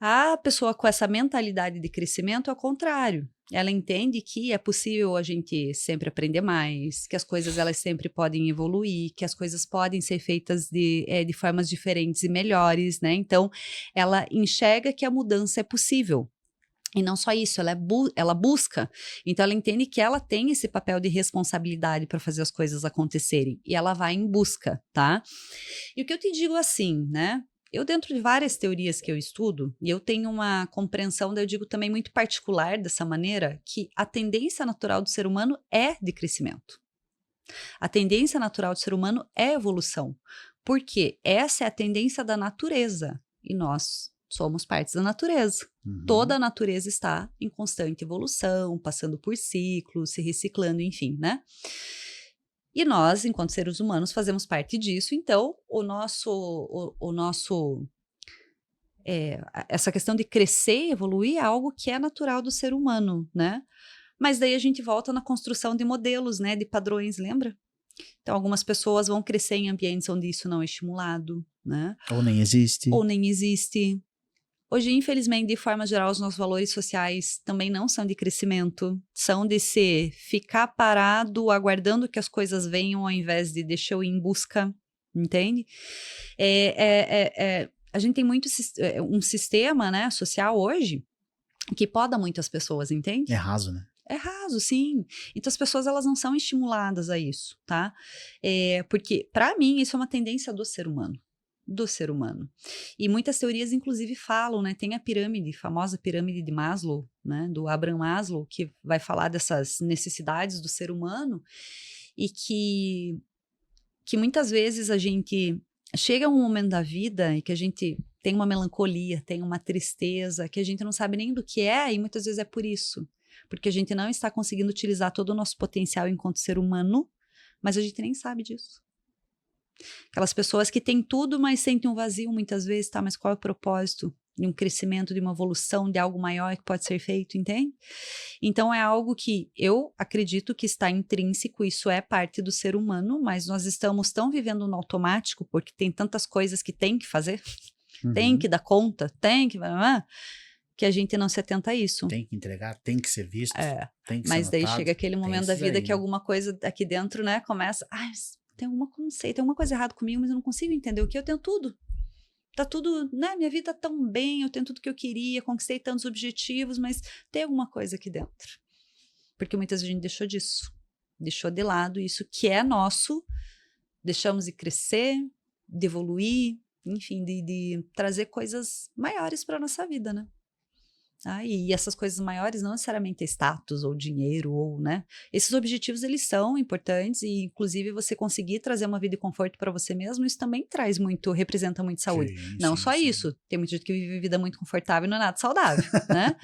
[SPEAKER 2] A pessoa com essa mentalidade de crescimento é ao contrário. Ela entende que é possível a gente sempre aprender mais, que as coisas elas sempre podem evoluir, que as coisas podem ser feitas de formas diferentes e melhores, né? Então, ela enxerga que a mudança é possível. E não só isso, ela busca. Então, ela entende que ela tem esse papel de responsabilidade para fazer as coisas acontecerem. E ela vai em busca, tá? E o que eu te digo assim, né? Eu, dentro de várias teorias que eu estudo, e eu tenho uma compreensão, eu digo também muito particular dessa maneira, que a tendência natural do ser humano é de crescimento. A tendência natural do ser humano é evolução. Porque essa é a tendência da natureza. E nós somos partes da natureza.
[SPEAKER 1] Uhum.
[SPEAKER 2] Toda a natureza está em constante evolução, passando por ciclos, se reciclando, enfim, né? E nós, enquanto seres humanos, fazemos parte disso. Então, essa questão de crescer e evoluir é algo que é natural do ser humano, né? Mas daí a gente volta na construção de modelos, né? De padrões, lembra? Então, algumas pessoas vão crescer em ambientes onde isso não é estimulado, né?
[SPEAKER 1] Ou nem existe.
[SPEAKER 2] Ou nem existe. Hoje, infelizmente, de forma geral, os nossos valores sociais também não são de crescimento, são de ficar parado, aguardando que as coisas venham, ao invés de deixar eu ir em busca, entende? A gente tem muito um sistema, né, social hoje que poda muito as pessoas, entende?
[SPEAKER 1] É raso, né?
[SPEAKER 2] É raso, sim. Então as pessoas elas não são estimuladas a isso, tá? Porque para mim isso é uma tendência do ser humano. Do ser humano. E muitas teorias, inclusive, falam, né? Tem a famosa pirâmide de Maslow, né? Do Abraham Maslow, que vai falar dessas necessidades do ser humano e que muitas vezes a gente chega a um momento da vida e que a gente tem uma melancolia, tem uma tristeza, que a gente não sabe nem do que é, e muitas vezes é por isso. Porque a gente não está conseguindo utilizar todo o nosso potencial enquanto ser humano, mas a gente nem sabe disso. Aquelas pessoas que têm tudo, mas sentem um vazio muitas vezes, tá? Mas qual é o propósito de um crescimento, de uma evolução, de algo maior que pode ser feito, entende? Então é algo que eu acredito que está intrínseco, isso é parte do ser humano, mas nós estamos tão vivendo no automático, porque tem tantas coisas que tem que fazer, tem que dar conta, que a gente não se atenta a isso.
[SPEAKER 1] Tem que entregar, tem que ser visto, tem que
[SPEAKER 2] mas
[SPEAKER 1] ser
[SPEAKER 2] daí
[SPEAKER 1] notado,
[SPEAKER 2] chega aquele momento da vida
[SPEAKER 1] aí,
[SPEAKER 2] que
[SPEAKER 1] né?
[SPEAKER 2] alguma coisa aqui dentro, né, começa, tem alguma coisa errada comigo, mas eu não consigo entender o que, eu tenho tudo. Tá tudo, né, minha vida tá tão bem, eu tenho tudo que eu queria, conquistei tantos objetivos, mas tem alguma coisa aqui dentro. Porque muitas vezes a gente deixou disso, deixou de lado isso que é nosso, deixamos de crescer, de evoluir, enfim, de trazer coisas maiores para nossa vida, né? E essas coisas maiores não necessariamente é status ou dinheiro ou, né? Esses objetivos, eles são importantes e, inclusive, você conseguir trazer uma vida de conforto para você mesmo, isso também representa muito saúde.
[SPEAKER 1] Sim,
[SPEAKER 2] Não
[SPEAKER 1] sim,
[SPEAKER 2] só
[SPEAKER 1] sim.
[SPEAKER 2] isso. Tem muita gente que vive vida muito confortável e não é nada saudável, né?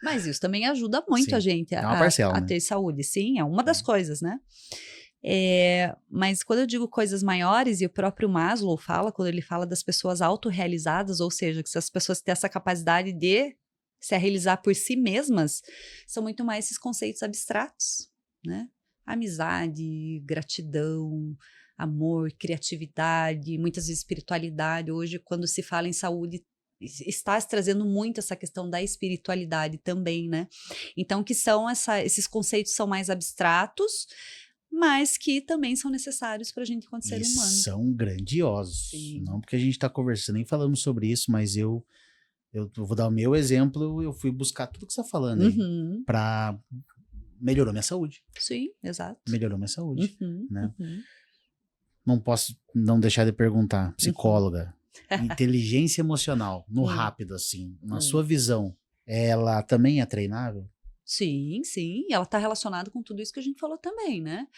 [SPEAKER 2] Mas isso também ajuda muito
[SPEAKER 1] Sim.
[SPEAKER 2] a gente
[SPEAKER 1] É uma parcela,
[SPEAKER 2] a
[SPEAKER 1] né?
[SPEAKER 2] ter saúde. Sim, é uma das coisas, né? Mas quando eu digo coisas maiores, e o próprio Maslow fala, quando ele fala das pessoas autorrealizadas, ou seja, que essas pessoas têm essa capacidade de se realizar por si mesmas, são muito mais esses conceitos abstratos, né? Amizade, gratidão, amor, criatividade, muitas vezes espiritualidade. Hoje, quando se fala em saúde, está se trazendo muito essa questão da espiritualidade também, né? Então, que são esses conceitos são mais abstratos, mas que também são necessários para a gente enquanto ser humano.
[SPEAKER 1] São grandiosos.
[SPEAKER 2] Sim.
[SPEAKER 1] Não porque a gente está conversando, nem falamos sobre isso, mas eu vou dar o meu exemplo, eu fui buscar tudo que você está falando aí, para melhorou minha saúde.
[SPEAKER 2] Sim, exato.
[SPEAKER 1] Melhorou minha saúde, né? Não posso não deixar de perguntar, psicóloga, inteligência emocional, no rápido assim, na sua visão, ela também é treinável?
[SPEAKER 2] Sim, sim, ela está relacionada com tudo isso que a gente falou também, né?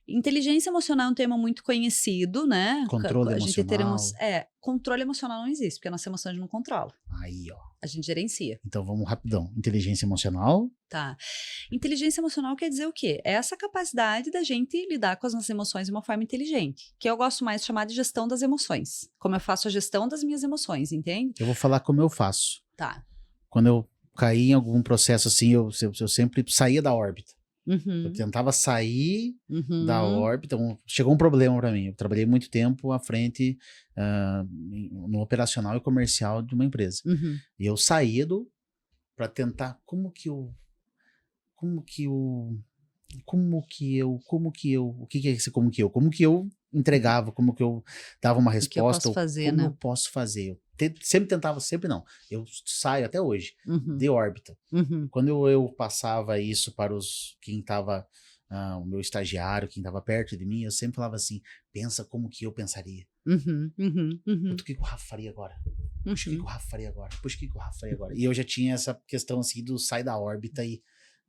[SPEAKER 2] Inteligência emocional é um tema muito conhecido, né?
[SPEAKER 1] Controle emocional.
[SPEAKER 2] Controle emocional não existe, porque a nossa emoção a gente não controla.
[SPEAKER 1] Aí, ó.
[SPEAKER 2] A gente gerencia.
[SPEAKER 1] Então vamos rapidão. Inteligência emocional.
[SPEAKER 2] Tá. Inteligência emocional quer dizer o quê? É essa capacidade da gente lidar com as nossas emoções de uma forma inteligente, que eu gosto mais de chamar de gestão das emoções. Como eu faço a gestão das minhas emoções, entende?
[SPEAKER 1] Eu vou falar como eu faço.
[SPEAKER 2] Tá.
[SPEAKER 1] Quando eu caí em algum processo assim, eu sempre saía da órbita. Eu tentava sair da órbita. Então, chegou um problema para mim. Eu trabalhei muito tempo à frente no operacional e comercial de uma empresa. E eu saía para tentar como que eu entregava, como que eu dava uma resposta,
[SPEAKER 2] eu posso fazer,
[SPEAKER 1] sempre tentava, sempre não. Eu saio até hoje de órbita. Quando eu passava isso para quem estava, o meu estagiário, quem estava perto de mim, eu sempre falava assim, pensa como que eu pensaria. O que o Rafa faria agora? Puxa, o que o Rafa faria agora? Puxa, o que o Rafa faria agora? E eu já tinha essa questão assim do sai da órbita e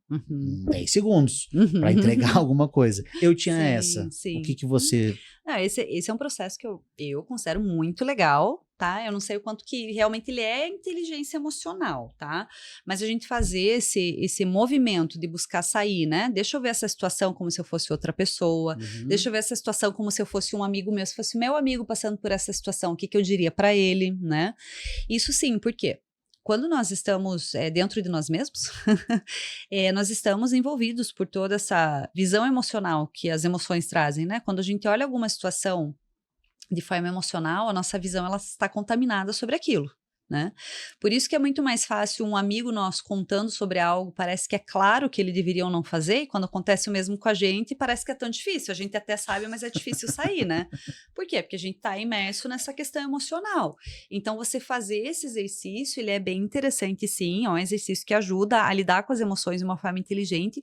[SPEAKER 1] 10 segundos para entregar alguma coisa. Eu tinha essa.
[SPEAKER 2] Sim.
[SPEAKER 1] O que você...
[SPEAKER 2] Esse é um processo que eu considero muito legal, tá? Eu não sei o quanto que realmente ele é inteligência emocional, tá? Mas a gente fazer esse movimento de buscar sair, né? Deixa eu ver essa situação como se eu fosse outra pessoa. Deixa eu ver essa situação como se eu fosse um amigo meu. Se fosse meu amigo passando por essa situação, o que eu diria para ele, né? Isso sim, por quê? Quando nós estamos dentro de nós mesmos, nós estamos envolvidos por toda essa visão emocional que as emoções trazem, né? Quando a gente olha alguma situação de forma emocional, a nossa visão ela está contaminada sobre aquilo, né? Por isso que é muito mais fácil um amigo nosso contando sobre algo, parece que é claro que ele deveria ou não fazer, e quando acontece o mesmo com a gente, parece que é tão difícil, a gente até sabe, mas é difícil sair, né? Por quê? Porque a gente está imerso nessa questão emocional. Então, você fazer esse exercício, ele é bem interessante sim, é um exercício que ajuda a lidar com as emoções de uma forma inteligente,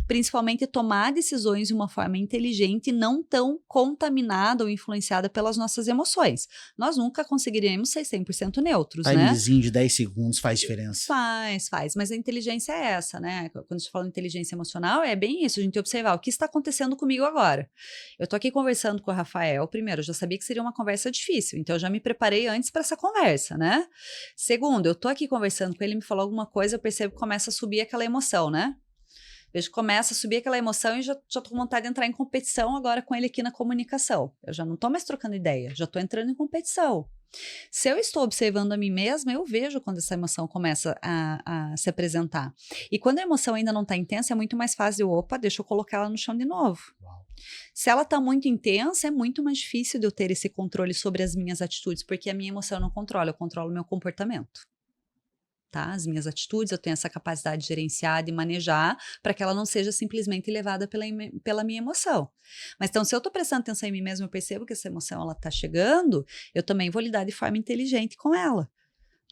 [SPEAKER 2] principalmente tomar decisões de uma forma inteligente, não tão contaminada ou influenciada pelas nossas emoções. Nós nunca conseguiremos ser 100% neutros,
[SPEAKER 1] timezinho de 10 segundos faz diferença.
[SPEAKER 2] Faz, mas a inteligência é essa, né? Quando a gente fala em inteligência emocional, é bem isso, a gente observar o que está acontecendo comigo agora. Eu tô aqui conversando com o Rafael, primeiro, eu já sabia que seria uma conversa difícil, então eu já me preparei antes para essa conversa, né? Segundo, eu tô aqui conversando com ele, me falou alguma coisa, eu percebo que começa a subir aquela emoção, né? Vejo que começa a subir aquela emoção e já tô com vontade de entrar em competição agora com ele aqui na comunicação. Eu já não tô mais trocando ideia, já tô entrando em competição. Se eu estou observando a mim mesma, eu vejo quando essa emoção começa a se apresentar. E quando a emoção ainda não está intensa, é muito mais fácil, deixa eu colocar ela no chão de novo. Uau. Se ela está muito intensa, é muito mais difícil de eu ter esse controle sobre as minhas atitudes, porque a minha emoção eu não controlo, eu controlo o meu comportamento. Tá? As minhas atitudes, eu tenho essa capacidade de gerenciar, de manejar, para que ela não seja simplesmente levada pela minha emoção. Mas então, se eu estou prestando atenção em mim mesmo, eu percebo que essa emoção ela está chegando, eu também vou lidar de forma inteligente com ela.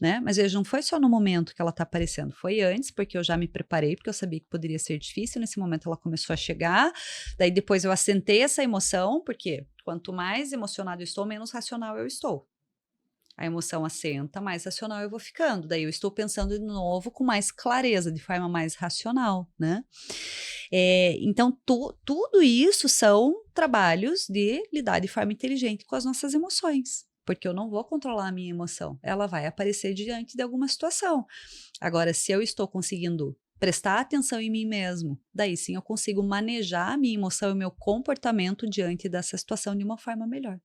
[SPEAKER 2] Né? Mas veja, não foi só no momento que ela está aparecendo, foi antes, porque eu já me preparei, porque eu sabia que poderia ser difícil, nesse momento ela começou a chegar, daí depois eu assentei essa emoção, porque quanto mais emocionado eu estou, menos racional eu estou. A emoção assenta, mais racional eu vou ficando. Daí eu estou pensando de novo com mais clareza, de forma mais racional, né? Então, tudo isso são trabalhos de lidar de forma inteligente com as nossas emoções. Porque eu não vou controlar a minha emoção. Ela vai aparecer diante de alguma situação. Agora, se eu estou conseguindo prestar atenção em mim mesmo, daí sim eu consigo manejar a minha emoção e o meu comportamento diante dessa situação de uma forma melhor.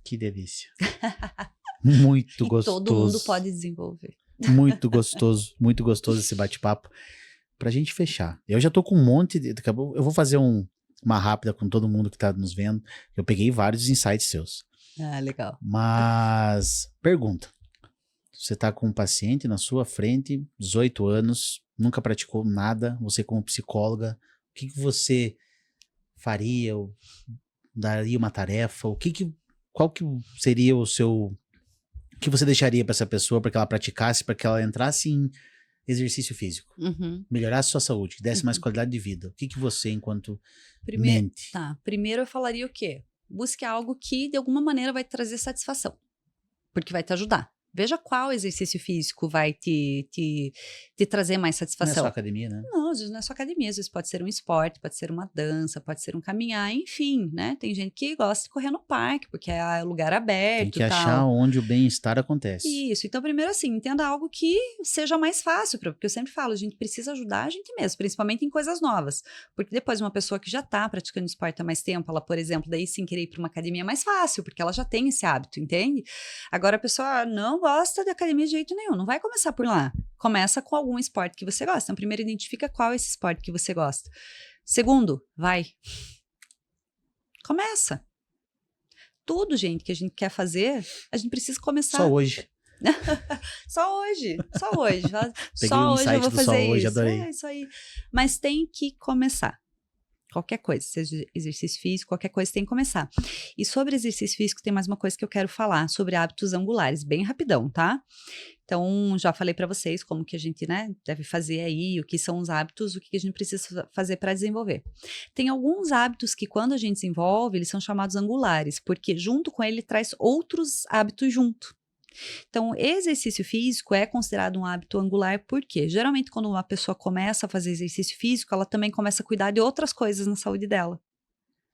[SPEAKER 1] Que delícia. Muito gostoso.
[SPEAKER 2] Todo mundo pode desenvolver.
[SPEAKER 1] Muito gostoso esse bate-papo. Pra gente fechar. Eu já tô com um monte de... Eu vou fazer uma rápida com todo mundo que tá nos vendo. Eu peguei vários insights seus.
[SPEAKER 2] Ah, legal.
[SPEAKER 1] Mas, pergunta. Você tá com um paciente na sua frente, 18 anos, nunca praticou nada, você como psicóloga, o que você faria, ou daria uma tarefa, qual que seria o que você deixaria para essa pessoa para que ela praticasse, para que ela entrasse em exercício físico, melhorasse sua saúde, que desse mais qualidade de vida? O que você, enquanto mente?
[SPEAKER 2] Tá, primeiro eu falaria o quê? Busque algo que de alguma maneira vai te trazer satisfação, porque vai te ajudar. Veja qual exercício físico vai te trazer mais satisfação.
[SPEAKER 1] Não é só academia, né?
[SPEAKER 2] Não, às vezes não é só academia, às vezes pode ser um esporte, pode ser uma dança, pode ser um caminhar, enfim, né? Tem gente que gosta de correr no parque, porque é lugar aberto.
[SPEAKER 1] Tem que achar onde o bem-estar acontece.
[SPEAKER 2] Isso, então primeiro assim, entenda algo que seja mais fácil, porque eu sempre falo, a gente precisa ajudar a gente mesmo, principalmente em coisas novas, porque depois uma pessoa que já está praticando esporte há mais tempo, ela, por exemplo, daí sem querer ir para uma academia é mais fácil, porque ela já tem esse hábito, entende? Agora a pessoa não gosta de academia de jeito nenhum, não vai começar por lá. Começa com algum esporte que você gosta. Então, primeiro, identifica qual é esse esporte que você gosta. Segundo, vai. Começa. Tudo, gente, que a gente quer fazer, a gente precisa começar.
[SPEAKER 1] Só hoje.
[SPEAKER 2] Só hoje. Só hoje.
[SPEAKER 1] Peguei
[SPEAKER 2] Só
[SPEAKER 1] um
[SPEAKER 2] hoje eu vou fazer
[SPEAKER 1] hoje,
[SPEAKER 2] isso.
[SPEAKER 1] adorei.
[SPEAKER 2] É isso aí. Mas tem que começar. Qualquer coisa, seja exercício físico, qualquer coisa tem que começar. E sobre exercício físico, tem mais uma coisa que eu quero falar, sobre hábitos angulares, bem rapidão, tá? Então, já falei para vocês como que a gente, né, deve fazer aí, o que são os hábitos, o que a gente precisa fazer para desenvolver. Tem alguns hábitos que quando a gente desenvolve, eles são chamados angulares, porque junto com ele traz outros hábitos junto. Então, exercício físico é considerado um hábito angular porque, geralmente, quando uma pessoa começa a fazer exercício físico, ela também começa a cuidar de outras coisas na saúde dela.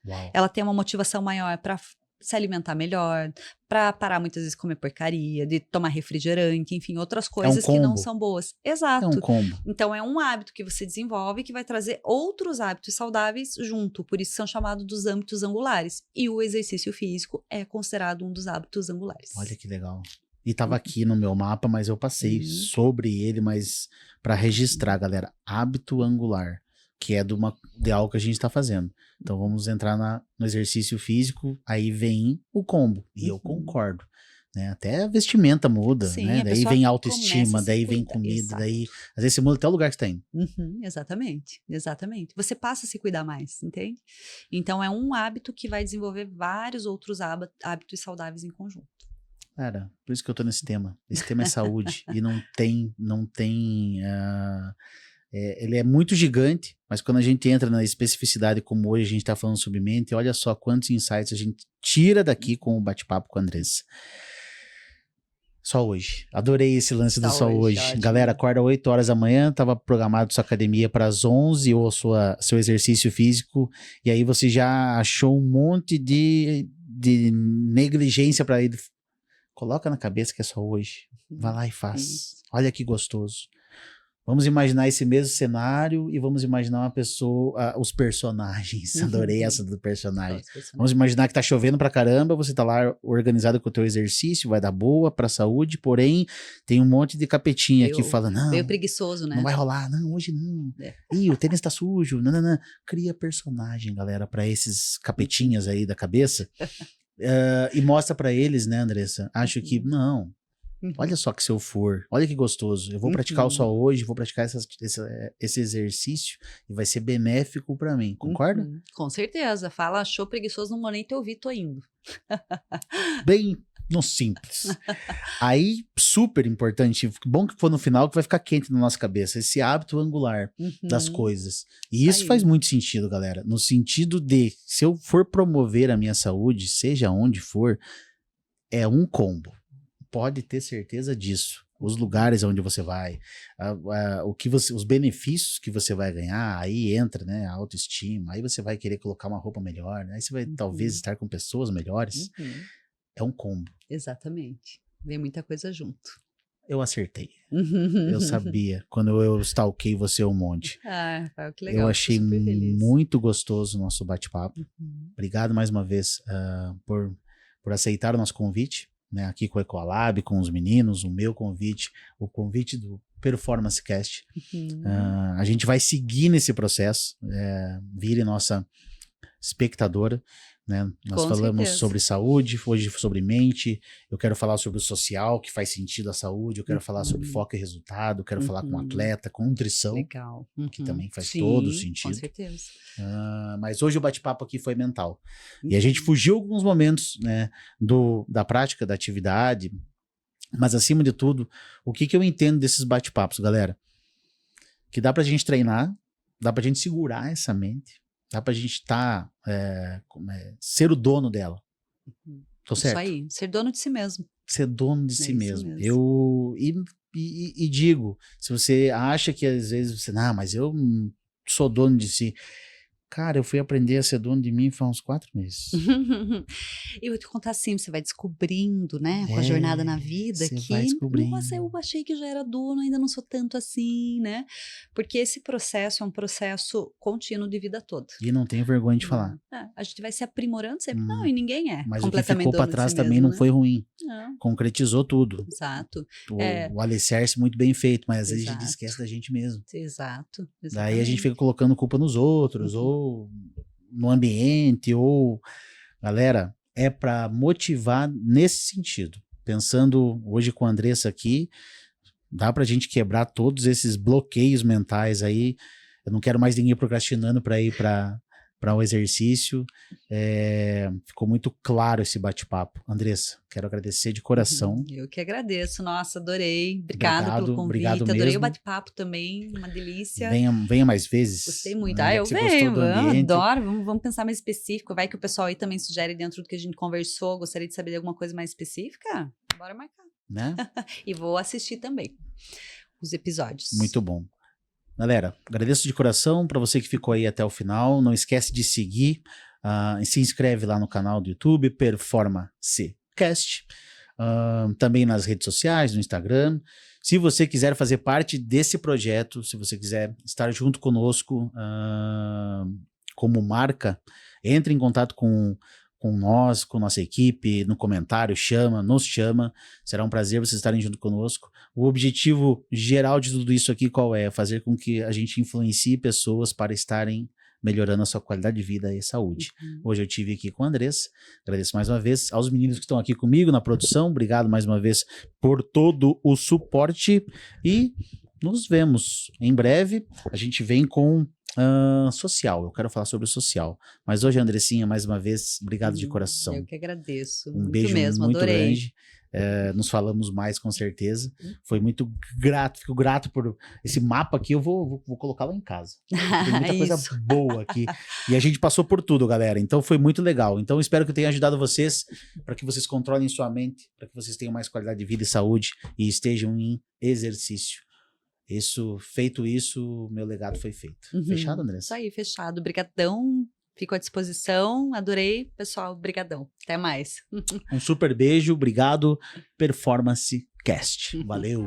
[SPEAKER 1] Uau.
[SPEAKER 2] Ela tem uma motivação maior para se alimentar melhor, para parar muitas vezes de comer porcaria, de tomar refrigerante, enfim, outras coisas que não são boas. Exato.
[SPEAKER 1] É um combo.
[SPEAKER 2] Então, é um hábito que você desenvolve que vai trazer outros hábitos saudáveis junto, por isso são chamados dos hábitos angulares. E o exercício físico é considerado um dos hábitos angulares.
[SPEAKER 1] Olha que legal. E tava aqui no meu mapa, mas eu passei sobre ele, mas para registrar, galera, hábito angular, que é de algo que a gente tá fazendo. Então vamos entrar no exercício físico, aí vem o combo, e eu concordo, né? Até a vestimenta muda,
[SPEAKER 2] Sim,
[SPEAKER 1] né? Daí vem autoestima, daí vem comida,
[SPEAKER 2] exato.
[SPEAKER 1] daí às vezes você muda até o lugar que você tá indo.
[SPEAKER 2] Exatamente, exatamente. Você passa a se cuidar mais, entende? Então é um hábito que vai desenvolver vários outros hábitos saudáveis em conjunto.
[SPEAKER 1] Cara, por isso que eu tô nesse tema. Esse tema é saúde e não tem, ele é muito gigante, mas quando a gente entra na especificidade como hoje a gente tá falando sobre mente, olha só quantos insights a gente tira daqui com o bate-papo com a Andressa. Só hoje. Adorei esse lance do só hoje.
[SPEAKER 2] Ótimo.
[SPEAKER 1] Galera, acorda 8 horas da manhã, tava programado sua academia para as 11 ou seu exercício físico, e aí você já achou um monte de negligência para ir. Coloca na cabeça que é só hoje. Vai lá e faz. Olha que gostoso. Vamos imaginar esse mesmo cenário e vamos imaginar uma pessoa, os personagens. Adorei essa do personagem. Vamos imaginar que tá chovendo pra caramba, você tá lá organizado com o teu exercício, vai dar boa pra saúde, porém tem um monte de capetinha que fala, não,
[SPEAKER 2] meio preguiçoso, né?
[SPEAKER 1] Não vai rolar, não, hoje não. Ih, o tênis tá sujo, não. Cria personagem, galera, pra esses capetinhas aí da cabeça. E mostra pra eles, né, Andressa? Acho que, não, olha só que se eu for, olha que gostoso, eu vou praticar o só hoje, vou praticar esse exercício e vai ser benéfico pra mim, concorda?
[SPEAKER 2] Com certeza, fala, achou preguiçoso, não vou nem te ouvir, tô indo.
[SPEAKER 1] Bem no simples. Aí, super importante, bom que for no final que vai ficar quente na nossa cabeça, esse hábito angular das coisas. E isso faz muito sentido, galera, no sentido de, se eu for promover a minha saúde, seja onde for, é um combo. Pode ter certeza disso. Os lugares onde você vai, os benefícios que você vai ganhar, aí entra, né, a autoestima, aí você vai querer colocar uma roupa melhor, né, aí você vai talvez estar com pessoas melhores. É um combo.
[SPEAKER 2] Exatamente. Vem muita coisa junto.
[SPEAKER 1] Eu acertei. Eu sabia. Quando eu stalkei você um monte.
[SPEAKER 2] Rafael, que legal.
[SPEAKER 1] Eu achei muito gostoso o nosso bate-papo. Obrigado mais uma vez por aceitar o nosso convite, né, aqui com o Ecolab, com os meninos, o meu convite, o convite do Performance Cast. A gente vai seguir nesse processo. Vire nossa espectadora, né? Nós
[SPEAKER 2] Com
[SPEAKER 1] falamos
[SPEAKER 2] certeza.
[SPEAKER 1] sobre saúde, hoje sobre mente, eu quero falar sobre o social, que faz sentido à saúde, eu quero falar sobre foco e resultado, eu quero falar com atleta, com nutrição,
[SPEAKER 2] Legal.
[SPEAKER 1] que também faz
[SPEAKER 2] Sim,
[SPEAKER 1] todo
[SPEAKER 2] com
[SPEAKER 1] sentido.
[SPEAKER 2] certeza.
[SPEAKER 1] Mas hoje o bate-papo aqui foi mental. E a gente fugiu alguns momentos, né, da prática, da atividade, mas acima de tudo, o que eu entendo desses bate-papos, galera? Que dá pra gente treinar, dá pra gente segurar essa mente, dá pra gente ser o dono dela. Tô certo?
[SPEAKER 2] Isso aí, ser dono de si mesmo.
[SPEAKER 1] Ser dono de si
[SPEAKER 2] isso
[SPEAKER 1] mesmo.
[SPEAKER 2] mesmo.
[SPEAKER 1] E digo, se você acha que às vezes você, mas eu sou dono de si. Cara, eu fui aprender a ser dono de mim faz uns 4 meses.
[SPEAKER 2] Eu vou te contar assim, você vai descobrindo, né, com a jornada na vida,
[SPEAKER 1] você
[SPEAKER 2] que,
[SPEAKER 1] vai descobrindo.
[SPEAKER 2] nossa, eu achei que já era dono, ainda não sou tanto assim, né? Porque esse processo é um processo contínuo de vida toda.
[SPEAKER 1] E não tenho vergonha de falar.
[SPEAKER 2] A gente vai se aprimorando sempre. Não, e ninguém é
[SPEAKER 1] Mas o que
[SPEAKER 2] completamente
[SPEAKER 1] ficou pra
[SPEAKER 2] dono de
[SPEAKER 1] trás
[SPEAKER 2] si
[SPEAKER 1] também
[SPEAKER 2] mesmo,
[SPEAKER 1] não
[SPEAKER 2] né?
[SPEAKER 1] foi ruim.
[SPEAKER 2] Não,
[SPEAKER 1] Concretizou tudo.
[SPEAKER 2] exato.
[SPEAKER 1] O alicerce muito bem feito, mas às vezes a gente
[SPEAKER 2] Exato.
[SPEAKER 1] esquece da gente mesmo.
[SPEAKER 2] Exato.
[SPEAKER 1] Daí a gente
[SPEAKER 2] exatamente.
[SPEAKER 1] fica colocando culpa nos outros, ou no ambiente, ou... Galera, é pra motivar nesse sentido. Pensando hoje com a Andressa aqui, dá pra gente quebrar todos esses bloqueios mentais aí. Eu não quero mais ninguém procrastinando pra ir pra um exercício. Ficou muito claro esse bate-papo. Andressa, quero agradecer de coração.
[SPEAKER 2] Eu que agradeço, nossa, adorei. Obrigada pelo convite,
[SPEAKER 1] obrigado
[SPEAKER 2] adorei
[SPEAKER 1] mesmo.
[SPEAKER 2] o bate-papo também, uma delícia.
[SPEAKER 1] Venha mais vezes.
[SPEAKER 2] Gostei muito.
[SPEAKER 1] né?
[SPEAKER 2] Eu
[SPEAKER 1] Você
[SPEAKER 2] venho,
[SPEAKER 1] gostou do
[SPEAKER 2] eu
[SPEAKER 1] ambiente.
[SPEAKER 2] adoro. Vamos pensar mais específico. Vai que o pessoal aí também sugere dentro do que a gente conversou. Gostaria de saber de alguma coisa mais específica? Bora marcar.
[SPEAKER 1] Né?
[SPEAKER 2] E vou assistir também os episódios.
[SPEAKER 1] Muito bom. Galera, agradeço de coração para você que ficou aí até o final. Não esquece de seguir, se inscreve lá no canal do YouTube, Performance Cast. Também nas redes sociais, no Instagram. Se você quiser fazer parte desse projeto, se você quiser estar junto conosco como marca, entre em contato com nós, com nossa equipe, no comentário, nos chama. Será um prazer vocês estarem junto conosco. O objetivo geral de tudo isso aqui qual é? Fazer com que a gente influencie pessoas para estarem melhorando a sua qualidade de vida e saúde. Hoje eu estive aqui com a Andressa, agradeço mais uma vez aos meninos que estão aqui comigo na produção, obrigado mais uma vez por todo o suporte e nos vemos em breve. A gente vem com social, eu quero falar sobre o social, mas hoje, Andressinha, mais uma vez, obrigado de coração.
[SPEAKER 2] Eu que agradeço.
[SPEAKER 1] Um beijo
[SPEAKER 2] mesmo,
[SPEAKER 1] muito
[SPEAKER 2] adorei.
[SPEAKER 1] grande. Nos falamos mais, com certeza. Foi muito grato, fico grato por esse mapa aqui. Eu vou colocar lá em casa. Tem muita coisa
[SPEAKER 2] Isso.
[SPEAKER 1] boa aqui. E a gente passou por tudo, galera. Então foi muito legal. Então espero que eu tenha ajudado vocês para que vocês controlem sua mente, para que vocês tenham mais qualidade de vida e saúde e estejam em exercício. Feito isso, meu legado foi feito. Fechado, Andressa?
[SPEAKER 2] Isso aí, fechado. Brigadão. Fico à disposição. Adorei, pessoal. Brigadão. Até mais.
[SPEAKER 1] Um super beijo. Obrigado. Performance Cast. Valeu.